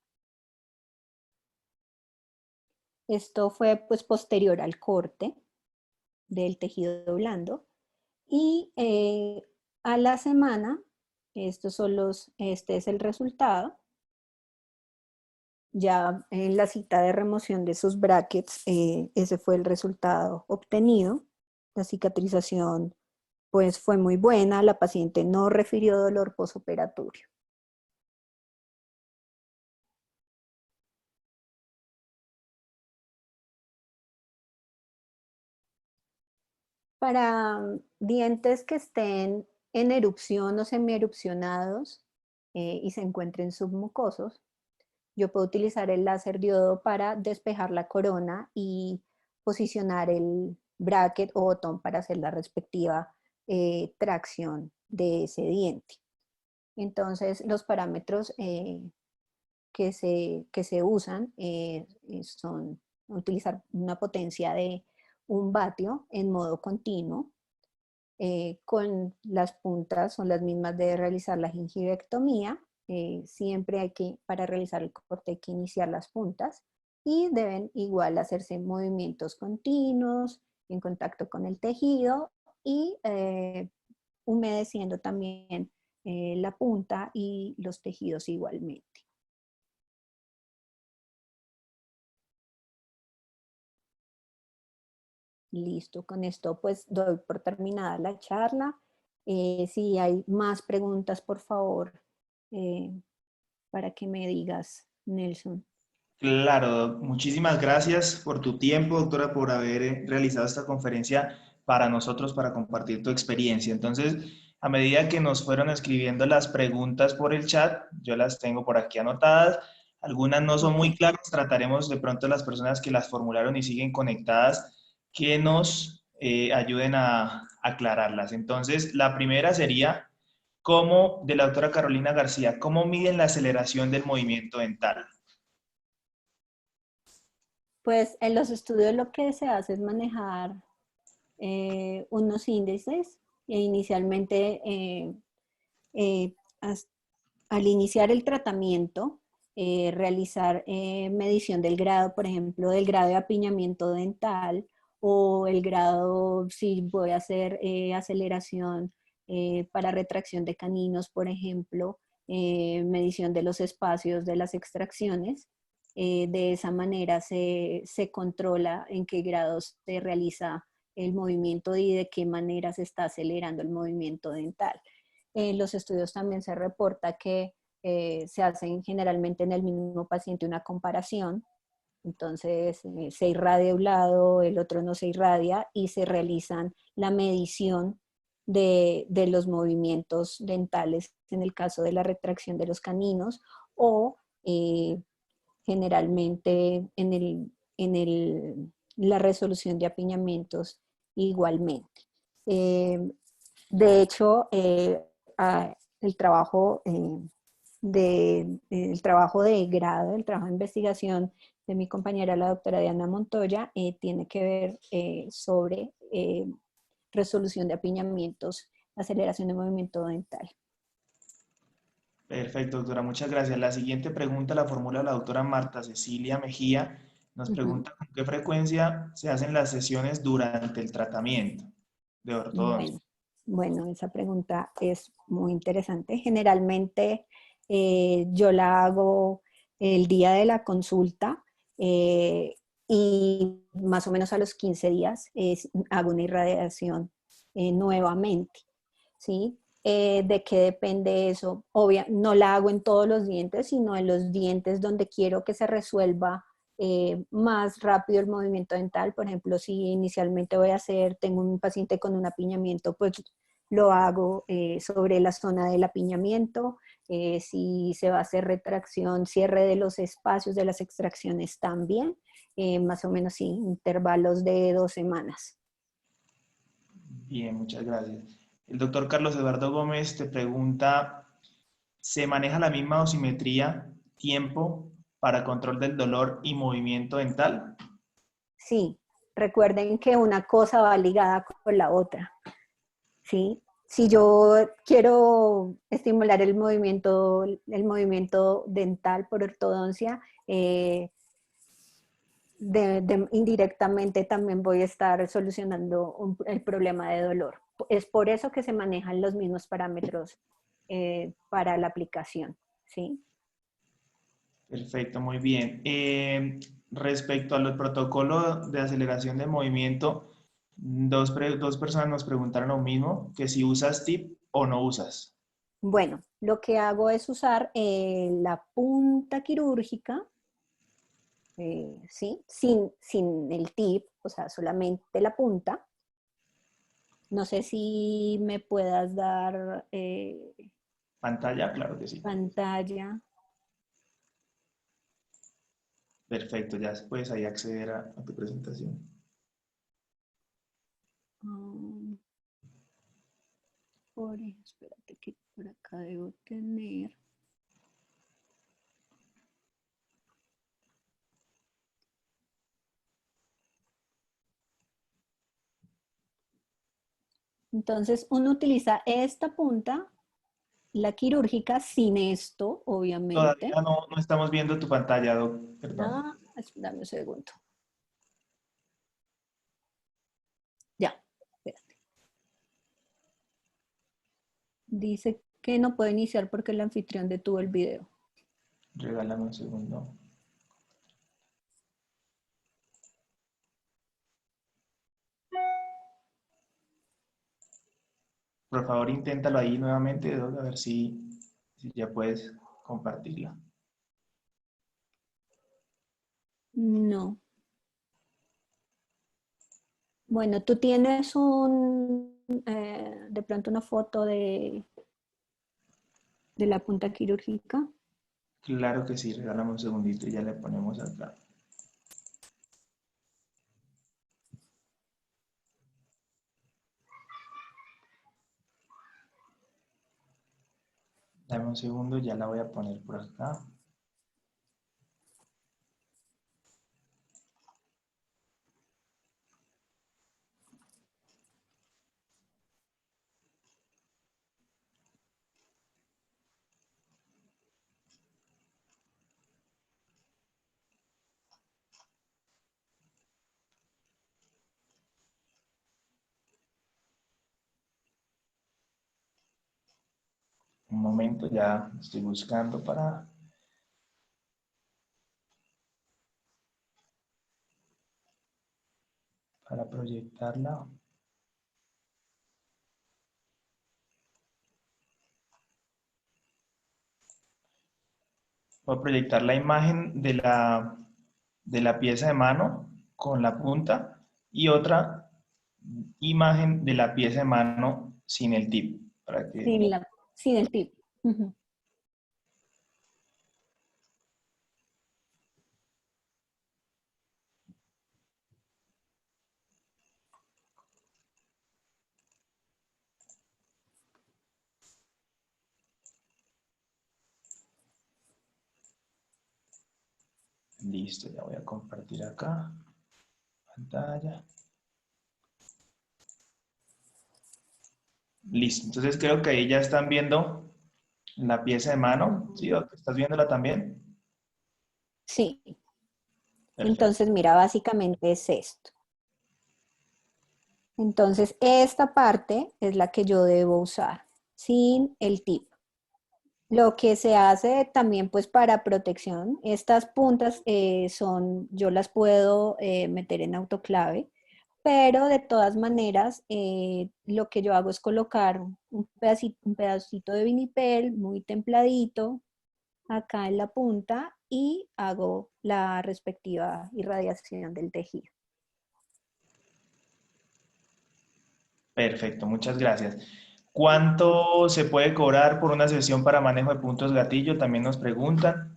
Esto fue pues posterior al corte del tejido blando y a la semana, este es el resultado. Ya en la cita de remoción de sus brackets, ese fue el resultado obtenido. La cicatrización pues fue muy buena, la paciente no refirió dolor posoperatorio. Para dientes que estén en erupción o semierupcionados y se encuentren submucosos, yo puedo utilizar el láser diodo para despejar la corona y posicionar el bracket o botón para hacer la respectiva tracción de ese diente. Entonces, los parámetros que se usan son utilizar una potencia de 1 vatio en modo continuo, con las puntas son las mismas de realizar la gingivectomía. Siempre para realizar el corte hay que iniciar las puntas y deben igual hacerse movimientos continuos en contacto con el tejido y humedeciendo también la punta y los tejidos igualmente. Listo, con esto pues doy por terminada la charla. Si hay más preguntas, por favor, para que me digas, Nelson. Claro, muchísimas gracias por tu tiempo, doctora, por haber realizado esta conferencia para nosotros, para compartir tu experiencia. Entonces, a medida que nos fueron escribiendo las preguntas por el chat, yo las tengo por aquí anotadas. Algunas no son muy Okay. claras, trataremos de pronto las personas que las formularon y siguen conectadas que nos ayuden a aclararlas. Entonces, la primera sería, ¿cómo, de la doctora Carolina García, cómo miden la aceleración del movimiento dental? Pues en los estudios lo que se hace es manejar unos índices e inicialmente eh, al iniciar el tratamiento, realizar medición del grado, por ejemplo, del grado de apiñamiento dental o el grado, si voy a hacer aceleración para retracción de caninos, por ejemplo, medición de los espacios de las extracciones. De esa manera se controla en qué grados se realiza el movimiento y de qué manera se está acelerando el movimiento dental. En los estudios también se reporta que se hacen generalmente en el mismo paciente una comparación, entonces se irradia un lado, el otro no se irradia y se realizan la medición de los movimientos dentales en el caso de la retracción de los caninos o generalmente la resolución de apiñamientos igualmente. De hecho, el trabajo el trabajo de grado, el trabajo de investigación de mi compañera, la doctora Diana Montoya, tiene que ver sobre resolución de apiñamientos, aceleración de movimiento dental. Perfecto, doctora, muchas gracias. La siguiente pregunta la formula la doctora Marta Cecilia Mejía. Nos pregunta con qué frecuencia se hacen las sesiones durante el tratamiento de ortodoncia. Bueno, esa pregunta es muy interesante. Generalmente yo la hago el día de la consulta y más o menos a los 15 días hago una irradiación nuevamente, ¿sí? ¿De qué depende eso? No la hago en todos los dientes, sino en los dientes donde quiero que se resuelva más rápido el movimiento dental. Por ejemplo, si inicialmente tengo un paciente con un apiñamiento, pues lo hago sobre la zona del apiñamiento. Si se va a hacer retracción, cierre de los espacios de las extracciones también, más o menos sí, intervalos de 2 semanas. Bien, muchas gracias. El doctor Carlos Eduardo Gómez te pregunta, ¿se maneja la misma dosimetría, tiempo para control del dolor y movimiento dental? Sí, recuerden que una cosa va ligada con la otra, ¿sí? Si yo quiero estimular el movimiento dental por ortodoncia, indirectamente también voy a estar solucionando el problema de dolor. Es por eso que se manejan los mismos parámetros para la aplicación, ¿sí? Perfecto, muy bien. Respecto a los protocolos de aceleración de movimiento, dos personas nos preguntaron lo mismo, que si usas tip o no usas. Bueno, lo que hago es usar la punta quirúrgica, ¿sí? Sin el tip, o sea, solamente la punta. No sé si me puedas dar Pantalla, claro que sí. pantalla. Perfecto, ya puedes ahí acceder a tu presentación. Um, espérate que por acá debo tener. Entonces uno utiliza esta punta, la quirúrgica, sin esto, obviamente. Todavía no estamos viendo tu pantalla, Doc, perdón. Ah, dame un segundo. Ya, espérate. Dice que no puede iniciar porque el anfitrión detuvo el video. Regálame un segundo. Por favor, inténtalo ahí nuevamente, Doc, a ver si ya puedes compartirla. No. Bueno, tú tienes de pronto una foto de la punta quirúrgica. Claro que sí, regálame un segundito y ya le ponemos acá. Dame un segundo, ya la voy a poner por acá. Un momento, ya estoy buscando para proyectarla. Voy a proyectar la imagen de la pieza de mano con la punta y otra imagen de la pieza de mano sin el tip. Para que... Sin el tip. Ujú. Listo, ya voy a compartir acá pantalla. Listo, entonces creo que ahí ya están viendo la pieza de mano. ¿Sí, Doc? ¿Estás viéndola también? Sí. Perfecto. Entonces, mira, básicamente es esto. Entonces, esta parte es la que yo debo usar, sin el tip. Lo que se hace también pues para protección, estas puntas yo las puedo meter en autoclave, pero de todas maneras lo que yo hago es colocar un pedacito de vinipel muy templadito acá en la punta y hago la respectiva irradiación del tejido. Perfecto, muchas gracias. ¿Cuánto se puede cobrar por una sesión para manejo de puntos gatillo? También nos preguntan.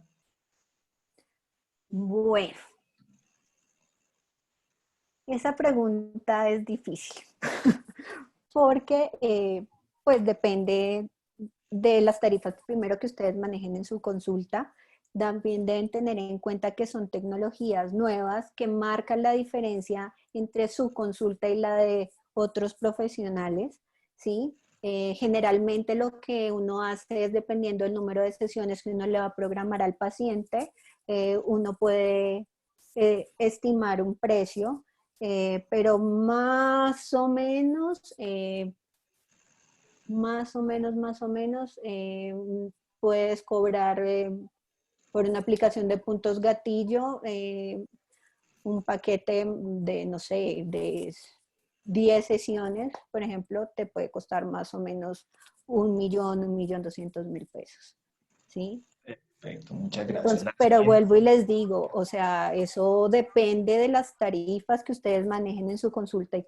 Bueno, esa pregunta es difícil porque pues depende de las tarifas primero que ustedes manejen en su consulta. también deben tener en cuenta que son tecnologías nuevas que marcan la diferencia entre su consulta y la de otros profesionales, ¿sí? Generalmente lo que uno hace es, dependiendo del número de sesiones que uno le va a programar al paciente, uno puede estimar un precio, pero más o menos, puedes cobrar por una aplicación de puntos gatillo, un paquete de, no sé, de 10 sesiones, por ejemplo, te puede costar más o menos 1.200.000 pesos, ¿sí? Perfecto, muchas gracias. Entonces, La pero siguiente. vuelvo y les digo, o sea, eso depende de las tarifas que ustedes manejen en su consulta y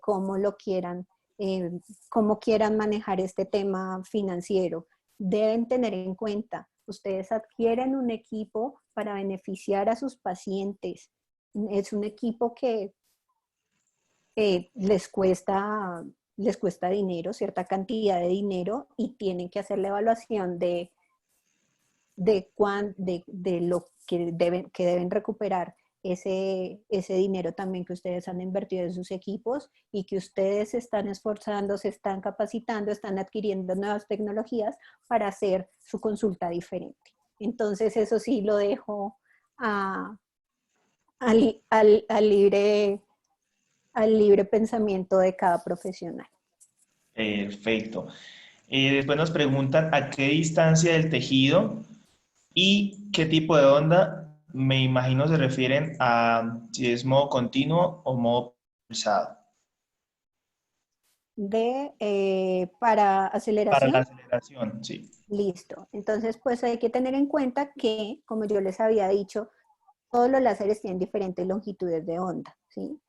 eh, cómo quieran manejar este tema financiero. Deben tener en cuenta, ustedes adquieren un equipo para beneficiar a sus pacientes. Es un equipo que les cuesta dinero, cierta cantidad de dinero, y tienen que hacer la evaluación de lo que deben recuperar ese dinero también que ustedes han invertido en sus equipos y que ustedes se están esforzando, se están capacitando, están adquiriendo nuevas tecnologías para hacer su consulta diferente. Entonces, eso sí lo dejo a, al, al, al libre, al libre pensamiento de cada profesional. Perfecto. Después nos preguntan a qué distancia del tejido y qué tipo de onda. Me imagino se refieren a si es modo continuo o modo pulsado. Para Para la aceleración. aceleración, sí. Listo. Entonces, pues hay que tener en cuenta que, como yo les había dicho, todos los láseres tienen diferentes longitudes de onda, ¿sí?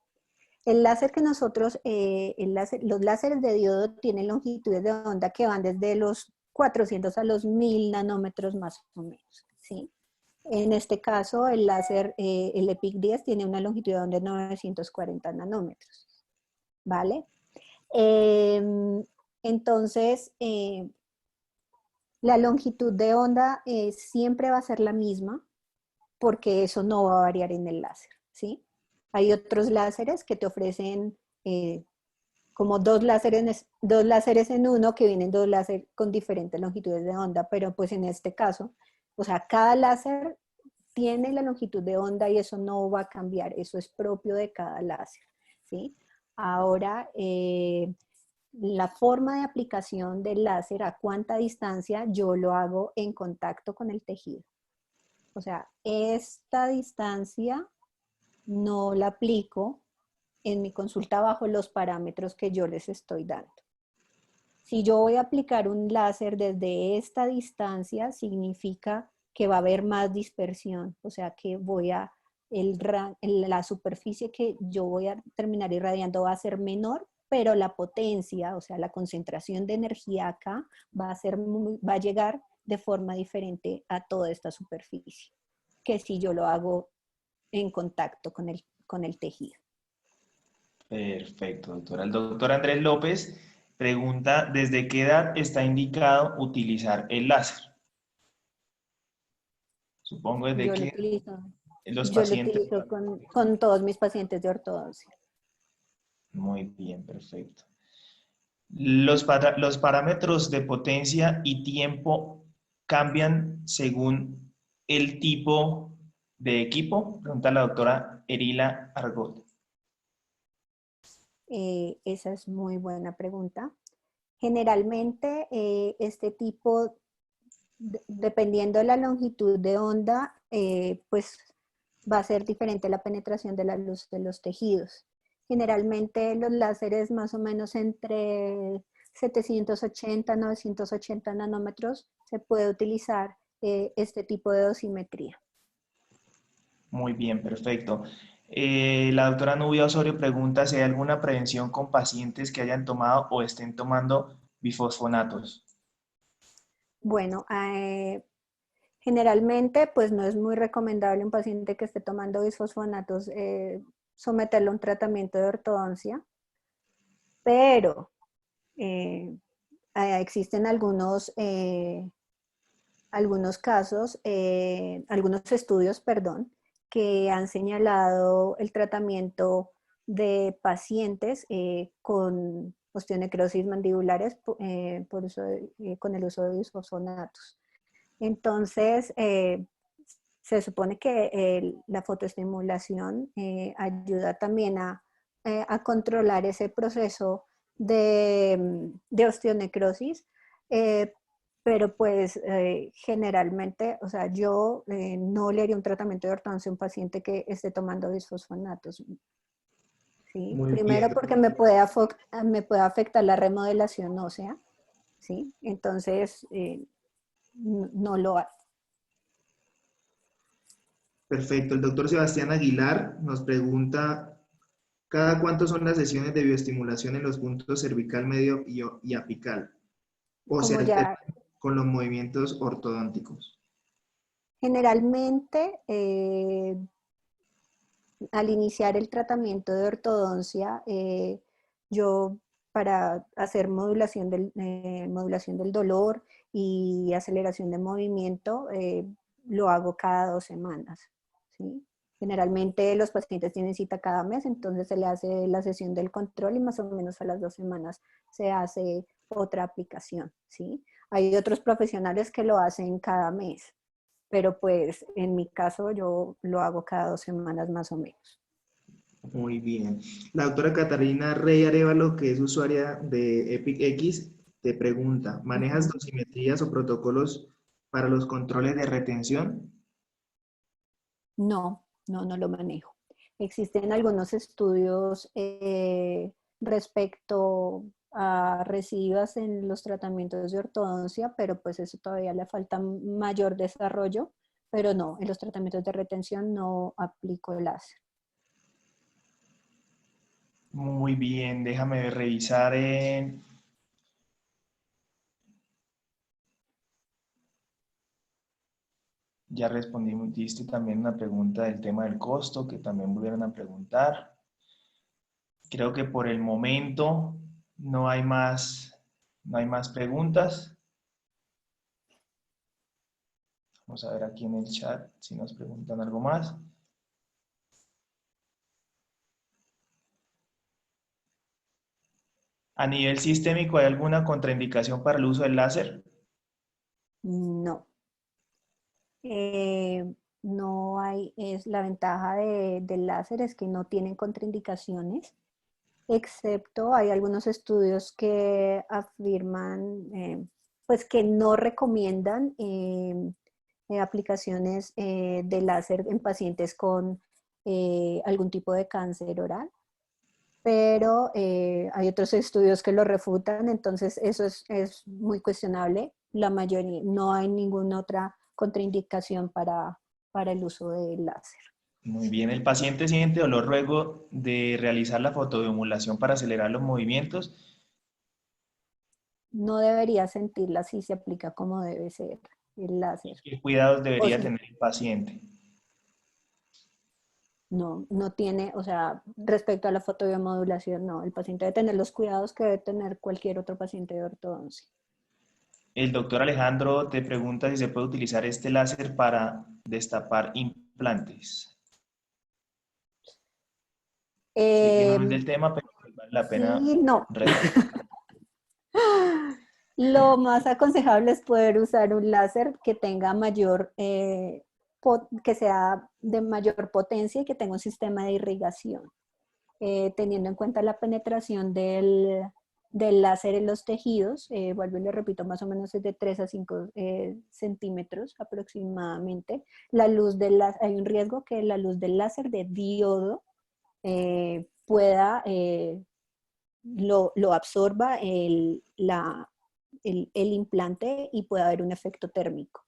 El láser que nosotros, los láseres de diodo tienen longitudes de onda que van desde los 400 a los 1000 nanómetros más o menos, ¿sí? En este caso, el láser, el EPIC 10 tiene una longitud de onda de 940 nanómetros, ¿vale? Entonces, la longitud de onda siempre va a ser la misma porque eso no va a variar en el láser, ¿sí? Hay otros láseres que te ofrecen como dos láseres en uno, que vienen dos láseres con diferentes longitudes de onda, pero pues en este caso, o sea, cada láser tiene la longitud de onda y eso no va a cambiar, eso es propio de cada láser, ¿sí? Ahora, la forma de aplicación del láser, a cuánta distancia, yo lo hago en contacto con el tejido. O sea, esta distancia no la aplico en mi consulta bajo los parámetros que yo les estoy dando. Si yo voy a aplicar un láser desde esta distancia, significa que va a haber más dispersión, o sea que la superficie que yo voy a terminar irradiando va a ser menor, pero la potencia, o sea, la concentración de energía acá va a llegar de forma diferente a toda esta superficie, que si yo lo hago en contacto con el tejido. Perfecto, doctora. El doctor Andrés López pregunta, ¿desde qué edad está indicado utilizar el láser? Supongo desde Yo lo que utilizo, los yo lo pacientes... utilizo con todos mis pacientes de ortodoncia. Muy bien, perfecto. Los parámetros de potencia y tiempo cambian según el tipo de equipo, pregunta la doctora Erila Argot. Esa es muy buena pregunta. Generalmente, este tipo, dependiendo de la longitud de onda, pues va a ser diferente la penetración de la luz de los tejidos. Generalmente los láseres más o menos entre 780 980 nanómetros se puede utilizar este tipo de dosimetría. Muy bien, perfecto. La doctora Nubia Osorio pregunta si hay alguna prevención con pacientes que hayan tomado o estén tomando bifosfonatos. Bueno, generalmente pues no es muy recomendable un paciente que esté tomando bisfosfonatos someterlo a un tratamiento de ortodoncia, pero existen algunos casos, algunos estudios, perdón, que han señalado el tratamiento de pacientes con osteonecrosis mandibulares con el uso de bisfosfonatos. Entonces, se supone que la fotoestimulación ayuda también a controlar ese proceso de osteonecrosis, pero pues generalmente, o sea, yo no le haría un tratamiento de ortodoncia a un paciente que esté tomando bisfosfonatos. ¿Sí? Muy Primero bien. porque me puede afectar la remodelación ósea, ¿sí? Entonces, no lo hago. Perfecto. El doctor Sebastián Aguilar nos pregunta, ¿cada cuánto son las sesiones de bioestimulación en los puntos cervical, medio y apical? ¿O se Como alternan ya con los movimientos ortodónticos? generalmente, al iniciar el tratamiento de ortodoncia, yo para hacer modulación del dolor y aceleración de movimiento, lo hago cada 2 semanas. ¿Sí? Generalmente los pacientes tienen cita cada mes, entonces se le hace la sesión del control y más o menos a las 2 semanas se hace otra aplicación. ¿Sí? Hay otros profesionales que lo hacen cada mes, pero pues en mi caso yo lo hago cada 2 semanas más o menos. Muy bien. La doctora Catarina Rey Arevalo, que es usuaria de Epic X, te pregunta, ¿manejas Ujú. dosimetrías o protocolos para los controles de retención? No, no lo manejo. Existen algunos estudios respecto a recidivas en los tratamientos de ortodoncia, pero pues eso todavía le falta mayor desarrollo, pero no, en los tratamientos de retención no aplico el láser. Muy bien, déjame revisar en... Ya respondimos, diste también una pregunta del tema del costo, que también volvieron a preguntar. Creo que por el momento no hay más preguntas. Vamos a ver aquí en el chat si nos preguntan algo más. A nivel sistémico, ¿hay alguna contraindicación para el uso del láser? No. No hay, es la ventaja del láser es que no tienen contraindicaciones, excepto hay algunos estudios que afirman, pues que no recomiendan aplicaciones de láser en pacientes con algún tipo de cáncer oral, pero hay otros estudios que lo refutan, entonces eso es muy cuestionable. La mayoría, no hay ninguna otra contraindicación para el uso del láser. Muy bien, ¿el paciente siente dolor luego de realizar la fotobiomulación para acelerar los movimientos? No debería sentirla si se aplica como debe ser el láser. ¿Qué cuidados O debería si tener el paciente? no tiene, o sea, respecto a la fotobiomodulación, no, el paciente debe tener los cuidados que debe tener cualquier otro paciente de ortodoncia. El doctor Alejandro te pregunta si se puede utilizar este láser para destapar implantes. Sé que no es Eh, del tema, pero vale la pena sí, no. responder. Lo más aconsejable es poder usar un láser que tenga que sea de mayor potencia y que tenga un sistema de irrigación, teniendo en cuenta la penetración del láser en los tejidos. Vuelvo y le repito, más o menos es de 3 a 5 centímetros aproximadamente. Hay un riesgo que la luz del láser de diodo pueda lo absorba el implante y puede haber un efecto térmico.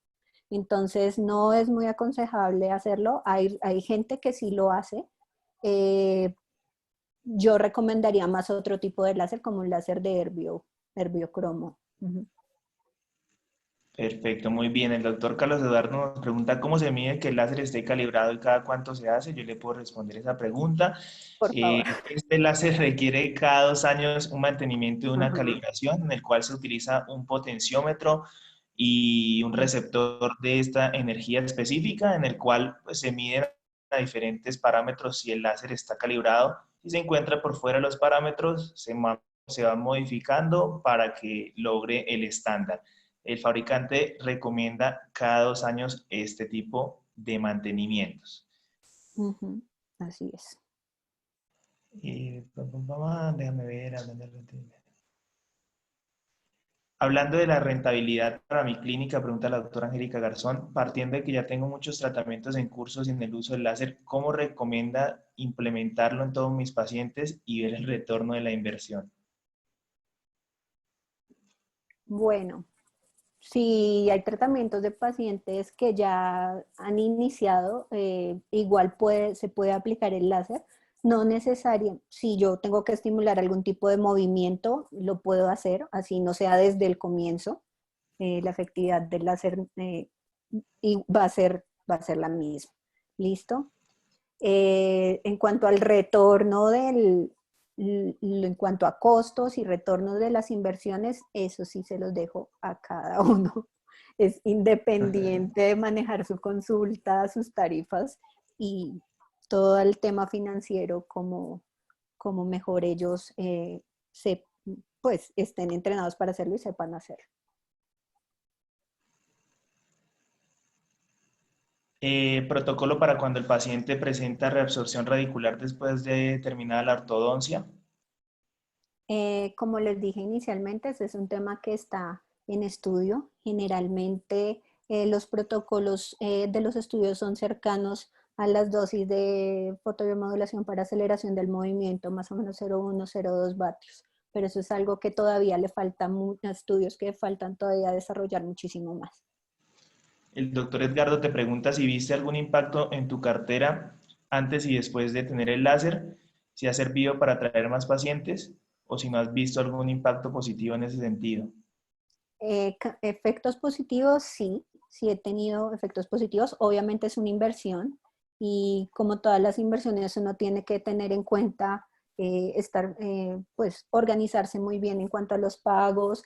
Entonces no es muy aconsejable hacerlo. Hay gente que sí lo hace. Eh, yo recomendaría más otro tipo de láser como un láser de herbiocromo. Ujú. Perfecto, muy bien. El doctor Carlos Eduardo nos pregunta cómo se mide que el láser esté calibrado y cada cuánto se hace. Yo le puedo responder esa pregunta. Por favor. Este láser requiere cada 2 años un mantenimiento de una Ajá. calibración en el cual se utiliza un potenciómetro y un receptor de esta energía específica en el cual pues, se miden a diferentes parámetros si el láser está calibrado. Si se encuentra por fuera de los parámetros, se va modificando para que logre el estándar. El fabricante recomienda cada 2 años este tipo de mantenimientos. Ujú, así es. Déjame ver, hablando de la rentabilidad para mi clínica, pregunta la doctora Angélica Garzón, partiendo de que ya tengo muchos tratamientos en curso sin el uso del láser, ¿cómo recomienda implementarlo en todos mis pacientes y ver el retorno de la inversión? Bueno, si hay tratamientos de pacientes que ya han iniciado, igual se puede aplicar el láser. No necesario, si yo tengo que estimular algún tipo de movimiento, lo puedo hacer, así no sea desde el comienzo. La efectividad del láser y va a ser la misma. ¿Listo? En cuanto al retorno en cuanto a costos y retornos de las inversiones, eso sí se los dejo a cada uno. Es independiente de manejar su consulta, sus tarifas y todo el tema financiero como mejor ellos pues estén entrenados para hacerlo y sepan hacerlo. Protocolo para cuando el paciente presenta reabsorción radicular después de terminada la ortodoncia. Como les dije inicialmente, ese es un tema que está en estudio. Generalmente los protocolos de los estudios son cercanos a las dosis de fotobiomodulación para aceleración del movimiento, más o menos 0,1, 0,2 vatios. Pero eso es algo que todavía le faltan estudios que faltan todavía desarrollar muchísimo más. El doctor Edgardo te pregunta si viste algún impacto en tu cartera antes y después de tener el láser, si ha servido para atraer más pacientes o si no has visto algún impacto positivo en ese sentido. Efectos positivos, sí, sí he tenido efectos positivos. Obviamente es una inversión y como todas las inversiones uno tiene que tener en cuenta pues organizarse muy bien en cuanto a los pagos,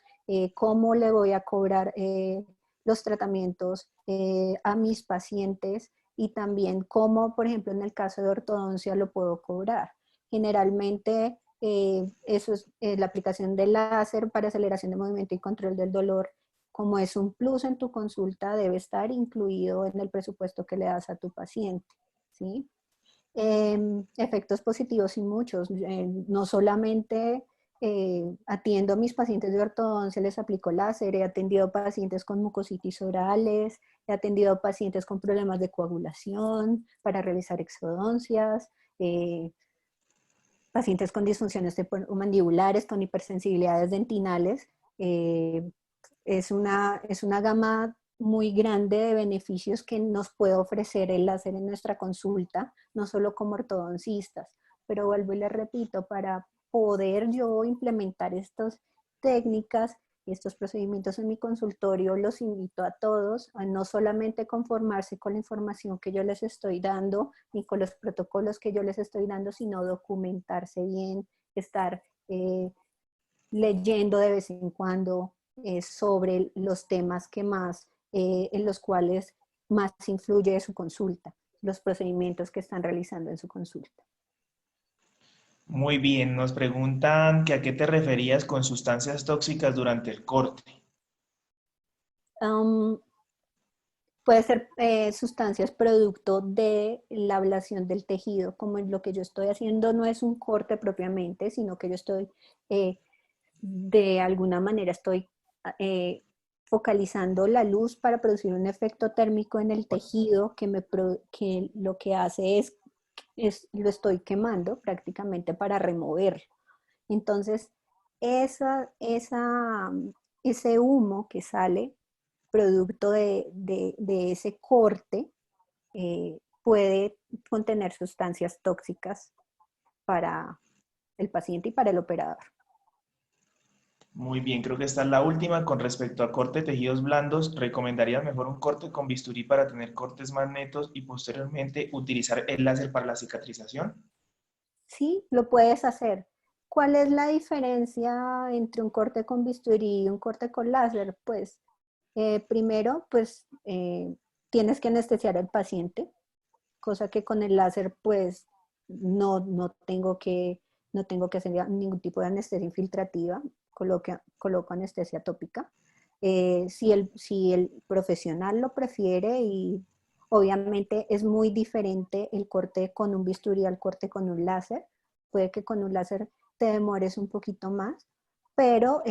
cómo le voy a cobrar los tratamientos a mis pacientes y también cómo, por ejemplo, en el caso de ortodoncia lo puedo cobrar. Generalmente eso es la aplicación del láser para aceleración de movimiento y control del dolor. Como es un plus en tu consulta, debe estar incluido en el presupuesto que le das a tu paciente, ¿sí? Efectos positivos y muchos. No solamente atiendo a mis pacientes de ortodoncia, les aplico láser, he atendido pacientes con mucositis orales, he atendido pacientes con problemas de coagulación para realizar exodoncias, pacientes con disfunciones mandibulares, con hipersensibilidades dentinales. Eh, es una gama muy grande de beneficios que nos puede ofrecer el láser en nuestra consulta, no solo como ortodoncistas, pero vuelvo y les repito, para poder yo implementar estas técnicas y estos procedimientos en mi consultorio, los invito a todos a no solamente conformarse con la información que yo les estoy dando, ni con los protocolos que yo les estoy dando, sino documentarse bien, estar leyendo de vez en cuando sobre los temas que más, en los cuales más influye su consulta, los procedimientos que están realizando en su consulta. Muy bien, nos preguntan que a qué te referías con sustancias tóxicas durante el corte. Um, Puede ser sustancias producto de la ablación del tejido, como lo que yo estoy haciendo no es un corte propiamente, sino que yo estoy, de alguna manera, estoy eh, focalizando la luz para producir un efecto térmico en el tejido que lo que hace lo estoy quemando prácticamente para removerlo. Entonces, ese humo que sale producto de ese corte puede contener sustancias tóxicas para el paciente y para el operador. Muy bien, creo que esta es la última. Con respecto a corte de tejidos blandos, ¿recomendarías mejor un corte con bisturí para tener cortes más netos y posteriormente utilizar el láser para la cicatrización? Sí, lo puedes hacer. ¿Cuál es la diferencia entre un corte con bisturí y un corte con láser? Pues Primero, pues tienes que anestesiar al paciente, cosa que con el láser pues no tengo que hacer ningún tipo de anestesia infiltrativa, coloco anestesia tópica. Si el profesional lo prefiere, y obviamente es muy diferente el corte con un bisturí al corte con un láser. Puede que con un láser te demores un poquito más, pero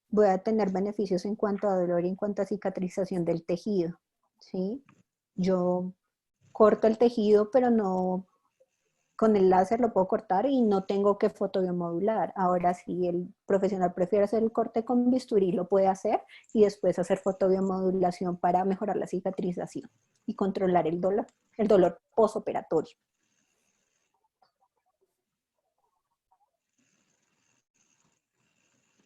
voy a tener beneficios en cuanto a dolor y en cuanto a cicatrización del tejido, ¿sí? Yo corto el tejido, pero no, con el láser lo puedo cortar y no tengo que fotobiomodular. Ahora, si el profesional prefiere hacer el corte con bisturí, lo puede hacer y después hacer fotobiomodulación para mejorar la cicatrización y controlar el dolor postoperatorio.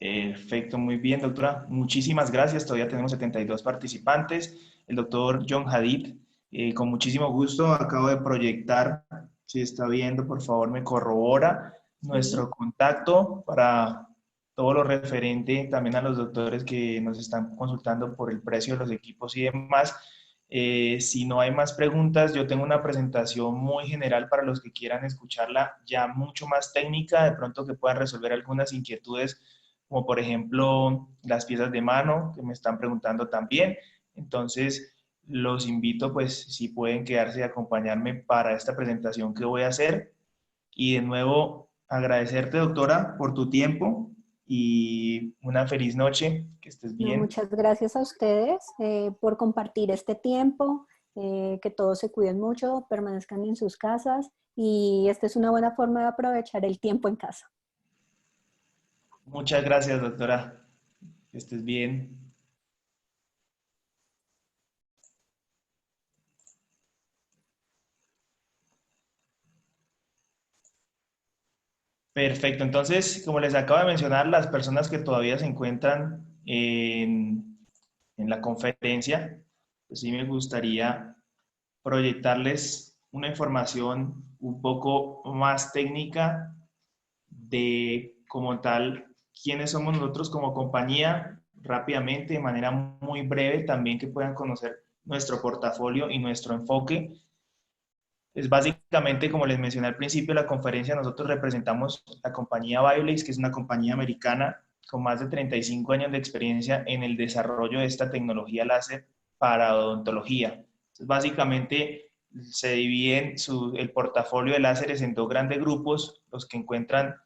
Perfecto, muy bien, doctora. Muchísimas gracias. Todavía tenemos 72 participantes. El doctor John Hadid, con muchísimo gusto, acabo de proyectar, si está viendo, por favor, me corrobora nuestro ¿Sí? contacto para todo lo referente también a los doctores que nos están consultando por el precio de los equipos y demás. Si no hay más preguntas, yo tengo una presentación muy general para los que quieran escucharla, ya mucho más técnica, de pronto que puedan resolver algunas inquietudes como por ejemplo las piezas de mano que me están preguntando también. Entonces, los invito, pues, si pueden quedarse y acompañarme para esta presentación que voy a hacer. Y de nuevo, agradecerte, doctora, por tu tiempo y una feliz noche, que estés No, bien. muchas gracias a ustedes por compartir este tiempo, que todos se cuiden mucho, permanezcan en sus casas, y esta es una buena forma de aprovechar el tiempo en casa. Muchas gracias, doctora, que estés bien. Perfecto, entonces, como les acabo de mencionar, las personas que todavía se encuentran en la conferencia, pues sí me gustaría proyectarles una información un poco más técnica de como tal quiénes somos nosotros como compañía, rápidamente, de manera muy breve, también que puedan conocer nuestro portafolio y nuestro enfoque. Es básicamente, como les mencioné al principio de la conferencia, nosotros representamos la compañía Biolex, que es una compañía americana con más de 35 años de experiencia en el desarrollo de esta tecnología láser para odontología. Entonces, básicamente se dividen el portafolio de láseres en dos grandes grupos. Los que encuentran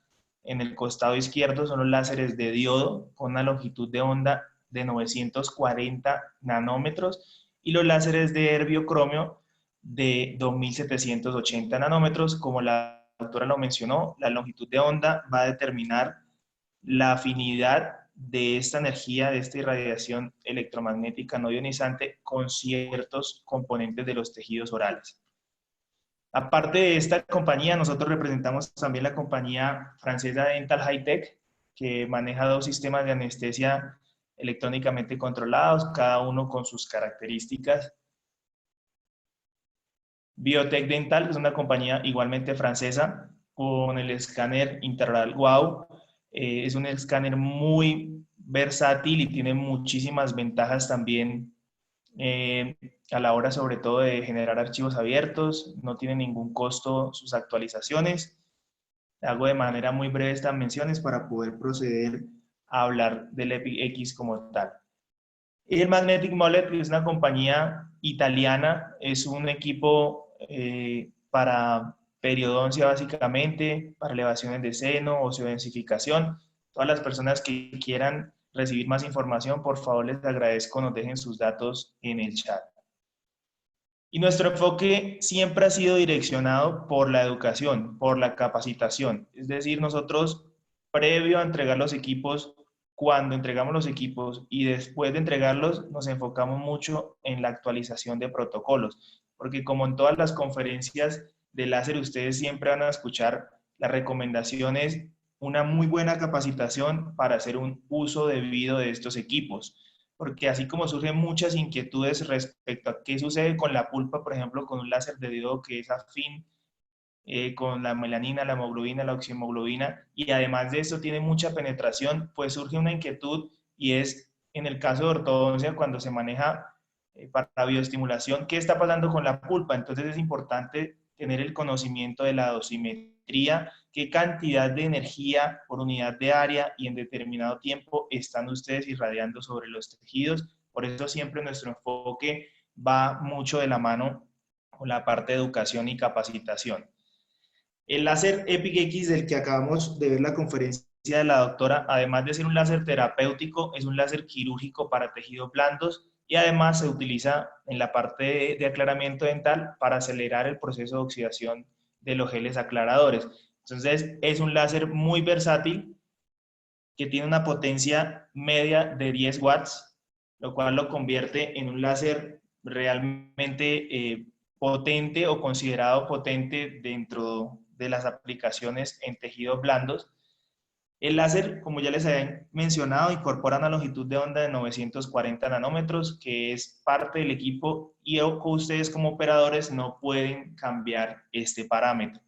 en el costado izquierdo son los láseres de diodo con una longitud de onda de 940 nanómetros y los láseres de herbiocromio de 2780 nanómetros. Como la doctora lo mencionó, la longitud de onda va a determinar la afinidad de esta energía, de esta irradiación electromagnética no ionizante con ciertos componentes de los tejidos orales. Aparte de esta compañía, nosotros representamos también la compañía francesa Dental High Tech, que maneja dos sistemas de anestesia electrónicamente controlados, cada uno con sus características. Biotech Dental es una compañía igualmente francesa con el escáner intraoral WOW. Es un escáner muy versátil y tiene muchísimas ventajas también eh, a la hora sobre todo de generar archivos abiertos. No tiene ningún costo sus actualizaciones. Hago de manera muy breve estas menciones para poder proceder a hablar del EPIC X como tal. El Magnetic Mullet es una compañía italiana, es un equipo para periodoncia básicamente, para elevaciones de seno, oseodensificación. Todas las personas que quieran recibir más información, por favor les agradezco, nos dejen sus datos en el chat. Y nuestro enfoque siempre ha sido direccionado por la educación, por la capacitación. Es decir, nosotros, previo a entregar los equipos, cuando entregamos los equipos y después de entregarlos, nos enfocamos mucho en la actualización de protocolos, porque como en todas las conferencias de láser, ustedes siempre van a escuchar las recomendaciones, una muy buena capacitación para hacer un uso debido de estos equipos, porque así como surgen muchas inquietudes respecto a qué sucede con la pulpa, por ejemplo, con un láser de diodo que es afín con la melanina, la hemoglobina, la oxihemoglobina, y además de eso tiene mucha penetración, pues surge una inquietud y es en el caso de ortodoncia, cuando se maneja para bioestimulación, qué está pasando con la pulpa. Entonces es importante tener el conocimiento de la dosimetría, qué cantidad de energía por unidad de área y en determinado tiempo están ustedes irradiando sobre los tejidos. Por eso siempre nuestro enfoque va mucho de la mano con la parte de educación y capacitación. El láser EPIC X del que acabamos de ver la conferencia de la doctora, además de ser un láser terapéutico, es un láser quirúrgico para tejidos blandos y además se utiliza en la parte de aclaramiento dental para acelerar el proceso de oxidación de los geles aclaradores. Entonces, es un láser muy versátil que tiene una potencia media de 10 watts, lo cual lo convierte en un láser realmente potente o considerado potente dentro de las aplicaciones en tejidos blandos. El láser, como ya les había mencionado, incorpora una longitud de onda de 940 nanómetros, que es parte del equipo y ustedes como operadores no pueden cambiar este parámetro.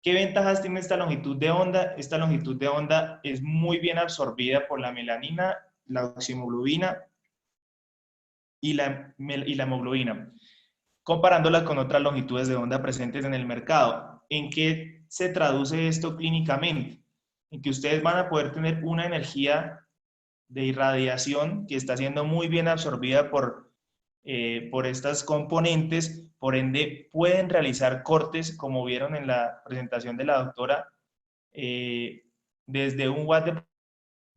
¿Qué ventajas tiene esta longitud de onda? Esta longitud de onda es muy bien absorbida por la melanina, la oximoglobina y la hemoglobina, comparándola con otras longitudes de onda presentes en el mercado. ¿En qué se traduce esto clínicamente? En que ustedes van a poder tener una energía de irradiación que está siendo muy bien absorbida por estas componentes, por ende pueden realizar cortes, como vieron en la presentación de la doctora, desde 1 watt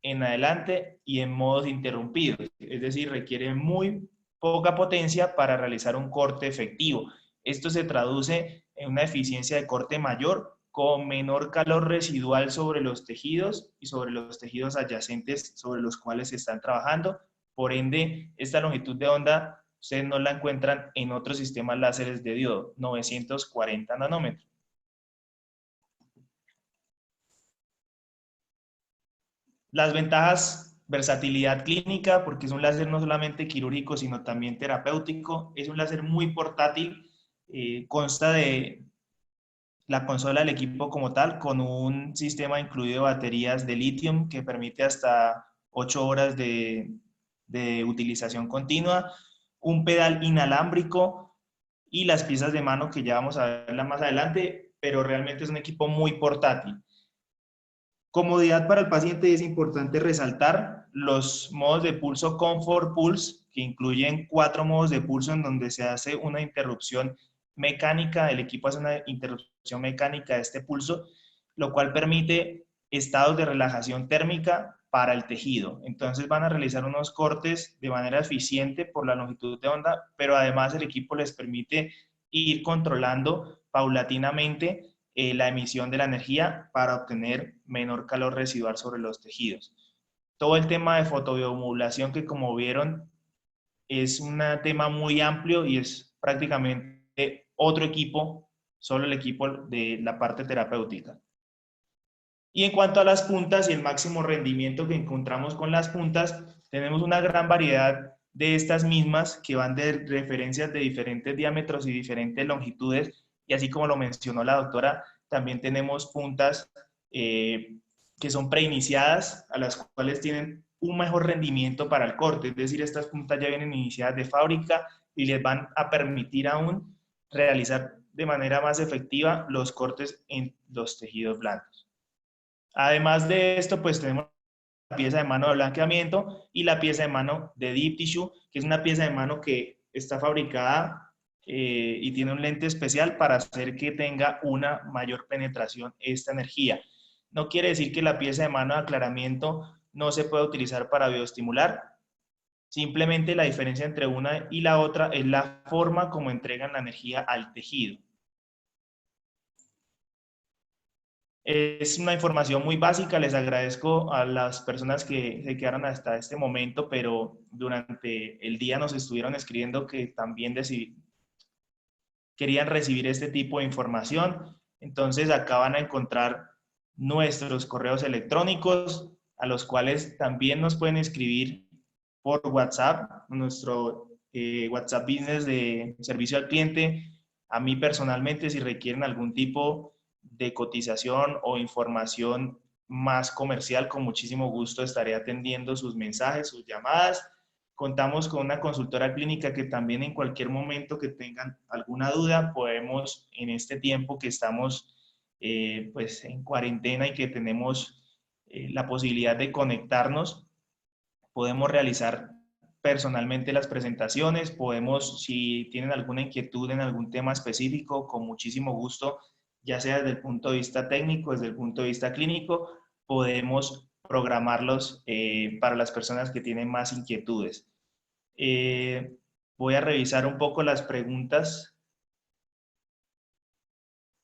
en adelante y en modos interrumpidos, es decir, requiere muy poca potencia para realizar un corte efectivo. Esto se traduce en una eficiencia de corte mayor, con menor calor residual sobre los tejidos y sobre los tejidos adyacentes sobre los cuales se están trabajando. Por ende, esta longitud de onda ustedes no la encuentran en otros sistemas láseres de diodo, 940 nanómetros. Las ventajas: versatilidad clínica, porque es un láser no solamente quirúrgico, sino también terapéutico. Es un láser muy portátil, consta de la consola del equipo como tal, con un sistema incluido de baterías de litio que permite hasta 8 horas de utilización continua, un pedal inalámbrico y las piezas de mano que ya vamos a verla más adelante, pero realmente es un equipo muy portátil. Comodidad para el paciente: es importante resaltar los modos de pulso Comfort Pulse, que incluyen 4 modos de pulso en donde se hace una interrupción mecánica, el equipo hace una interrupción mecánica de este pulso, lo cual permite estados de relajación térmica para el tejido. Entonces van a realizar unos cortes de manera eficiente por la longitud de onda, pero además el equipo les permite ir controlando paulatinamente la emisión de la energía para obtener menor calor residual sobre los tejidos. Todo el tema de fotobiomodulación, que como vieron es un tema muy amplio y es prácticamente otro equipo, solo el equipo de la parte terapéutica. Y en cuanto a las puntas y el máximo rendimiento que encontramos con las puntas, tenemos una gran variedad de estas mismas que van de referencias de diferentes diámetros y diferentes longitudes, y así como lo mencionó la doctora, también tenemos puntas que son preiniciadas, a las cuales tienen un mejor rendimiento para el corte, es decir, estas puntas ya vienen iniciadas de fábrica y les van a permitir aún realizar de manera más efectiva los cortes en los tejidos blandos. Además de esto, pues tenemos la pieza de mano de blanqueamiento y la pieza de mano de Deep Tissue, que es una pieza de mano que está fabricada y tiene un lente especial para hacer que tenga una mayor penetración esta energía. No quiere decir que la pieza de mano de aclaramiento no se pueda utilizar para bioestimular, simplemente la diferencia entre una y la otra es la forma como entregan la energía al tejido. Es una información muy básica, les agradezco a las personas que se quedaron hasta este momento, pero durante el día nos estuvieron escribiendo que también querían recibir este tipo de información. Entonces acá van a encontrar nuestros correos electrónicos, a los cuales también nos pueden escribir por WhatsApp, nuestro WhatsApp Business de servicio al cliente. A mí personalmente, si requieren algún tipo de cotización o información más comercial, con muchísimo gusto estaré atendiendo sus mensajes, sus llamadas. Contamos con una consultora clínica que también en cualquier momento que tengan alguna duda, podemos, en este tiempo que estamos pues en cuarentena y que tenemos la posibilidad de conectarnos, podemos realizar personalmente las presentaciones, podemos, si tienen alguna inquietud en algún tema específico, con muchísimo gusto, ya sea desde el punto de vista técnico, desde el punto de vista clínico, podemos programarlos para las personas que tienen más inquietudes. Voy a revisar un poco las preguntas.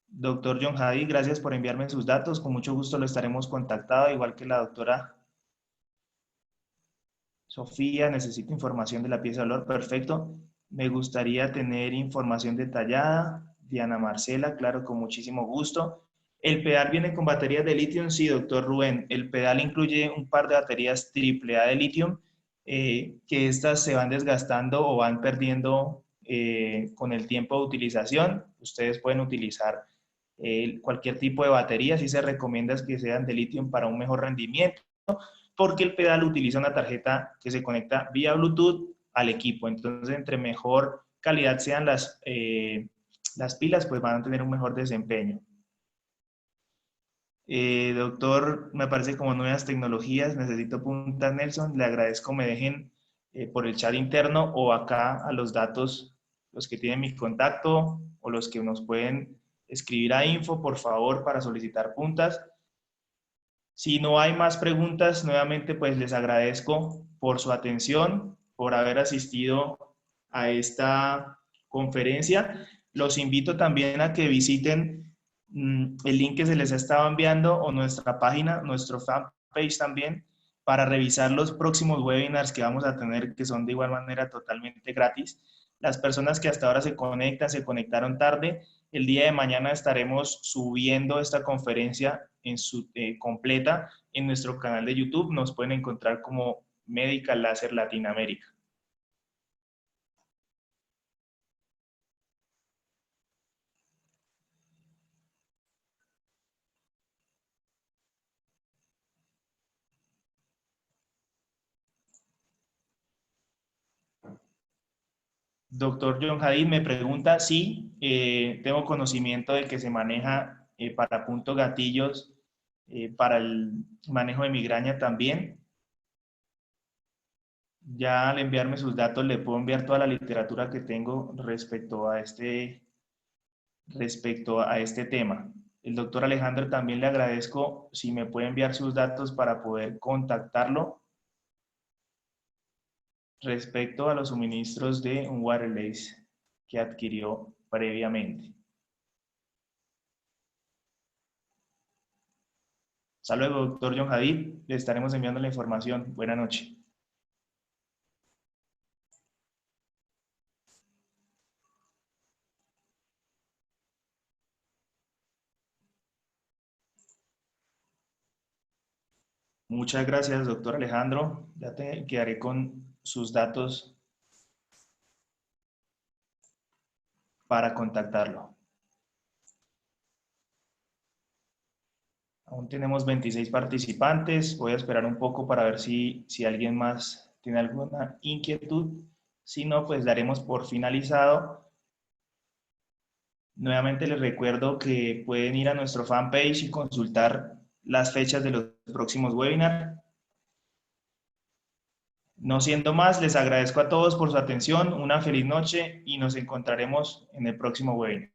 Doctor John Javi, gracias por enviarme sus datos. Con mucho gusto lo estaremos contactando, igual que la doctora Sofía. Necesito información de la pieza de valor. Perfecto. Me gustaría tener información detallada. Diana Marcela, claro, con muchísimo gusto. ¿El pedal viene con baterías de litio? Sí, doctor Rubén. El pedal incluye un par de baterías AAA de litio, que estas se van desgastando o van perdiendo con el tiempo de utilización. Ustedes pueden utilizar cualquier tipo de batería. Sí se recomienda que sean de litio para un mejor rendimiento, porque el pedal utiliza una tarjeta que se conecta vía Bluetooth al equipo. Entonces, entre mejor calidad sean las pilas, pues van a tener un mejor desempeño. Doctor, me parece como nuevas tecnologías, necesito puntas, Nelson. Le agradezco me dejen por el chat interno o acá a los datos, los que tienen mi contacto o los que nos pueden escribir a info, por favor, para solicitar puntas. Si no hay más preguntas, nuevamente pues les agradezco por su atención, por haber asistido a esta conferencia. Los invito también a que visiten el link que se les estaba enviando o nuestra página, nuestro fanpage también, para revisar los próximos webinars que vamos a tener, que son de igual manera totalmente gratis. Las personas que hasta ahora se conectaron tarde. El día de mañana estaremos subiendo esta conferencia en su completa en nuestro canal de YouTube. Nos pueden encontrar como Medical Laser Latinoamérica. Doctor John Hadid me pregunta si tengo conocimiento de que se maneja para puntos gatillos para el manejo de migraña también. Ya al enviarme sus datos le puedo enviar toda la literatura que tengo respecto a este tema. El doctor Alejandro también le agradezco si me puede enviar sus datos para poder contactarlo respecto a los suministros de un wireless que adquirió previamente. Hasta luego, doctor John Hadid. Le estaremos enviando la información. Buenas noches. Muchas gracias, doctor Alejandro. Ya te quedaré con sus datos para contactarlo. Aún tenemos 26 participantes. Voy a esperar un poco para ver si alguien más tiene alguna inquietud. Si no, pues daremos por finalizado. Nuevamente les recuerdo que pueden ir a nuestro fanpage y consultar las fechas de los próximos webinars. No siendo más, les agradezco a todos por su atención, una feliz noche y nos encontraremos en el próximo webinar.